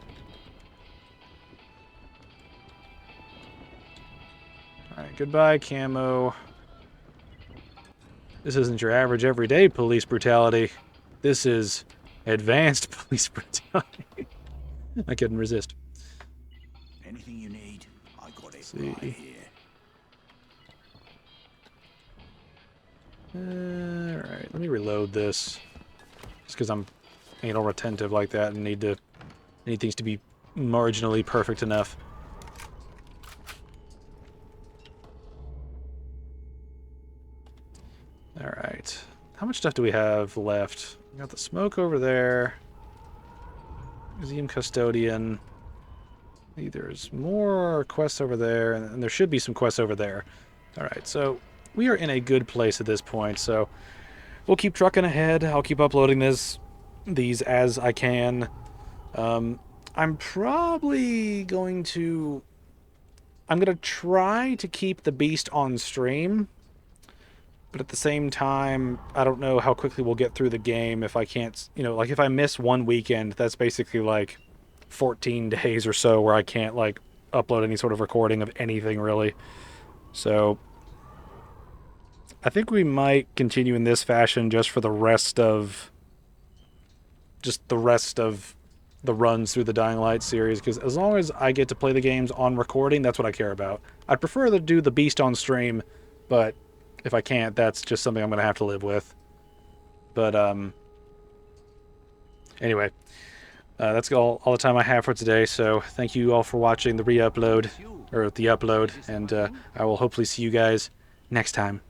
Alright, goodbye, camo. This isn't your average everyday police brutality. This is advanced police brutality. I couldn't resist. Anything you need, I got it See. right here. Alright, let me reload this. Just because I'm anal retentive like that and need things to be marginally perfect enough. Alright. How much stuff do we have left? We got the smoke over there. Museum custodian. There's more quests over there, and there should be some quests over there. Alright, so we are in a good place at this point, so we'll keep trucking ahead. I'll keep uploading these as I can. I'm probably going to... I'm going to try to keep the Beast on stream, but at the same time, I don't know how quickly we'll get through the game if I can't... You know, like if I miss one weekend, that's basically like 14 days or so where I can't like upload any sort of recording of anything really. So I think we might continue in this fashion just for the rest of the runs through the Dying Light series, because as long as I get to play the games on recording, that's what I care about. I'd prefer to do the Beast on stream, but If I can't, that's just something I'm going to have to live with. But, anyway, that's all the time I have for today, so thank you all for watching the re-upload, or the upload, and I will hopefully see you guys next time.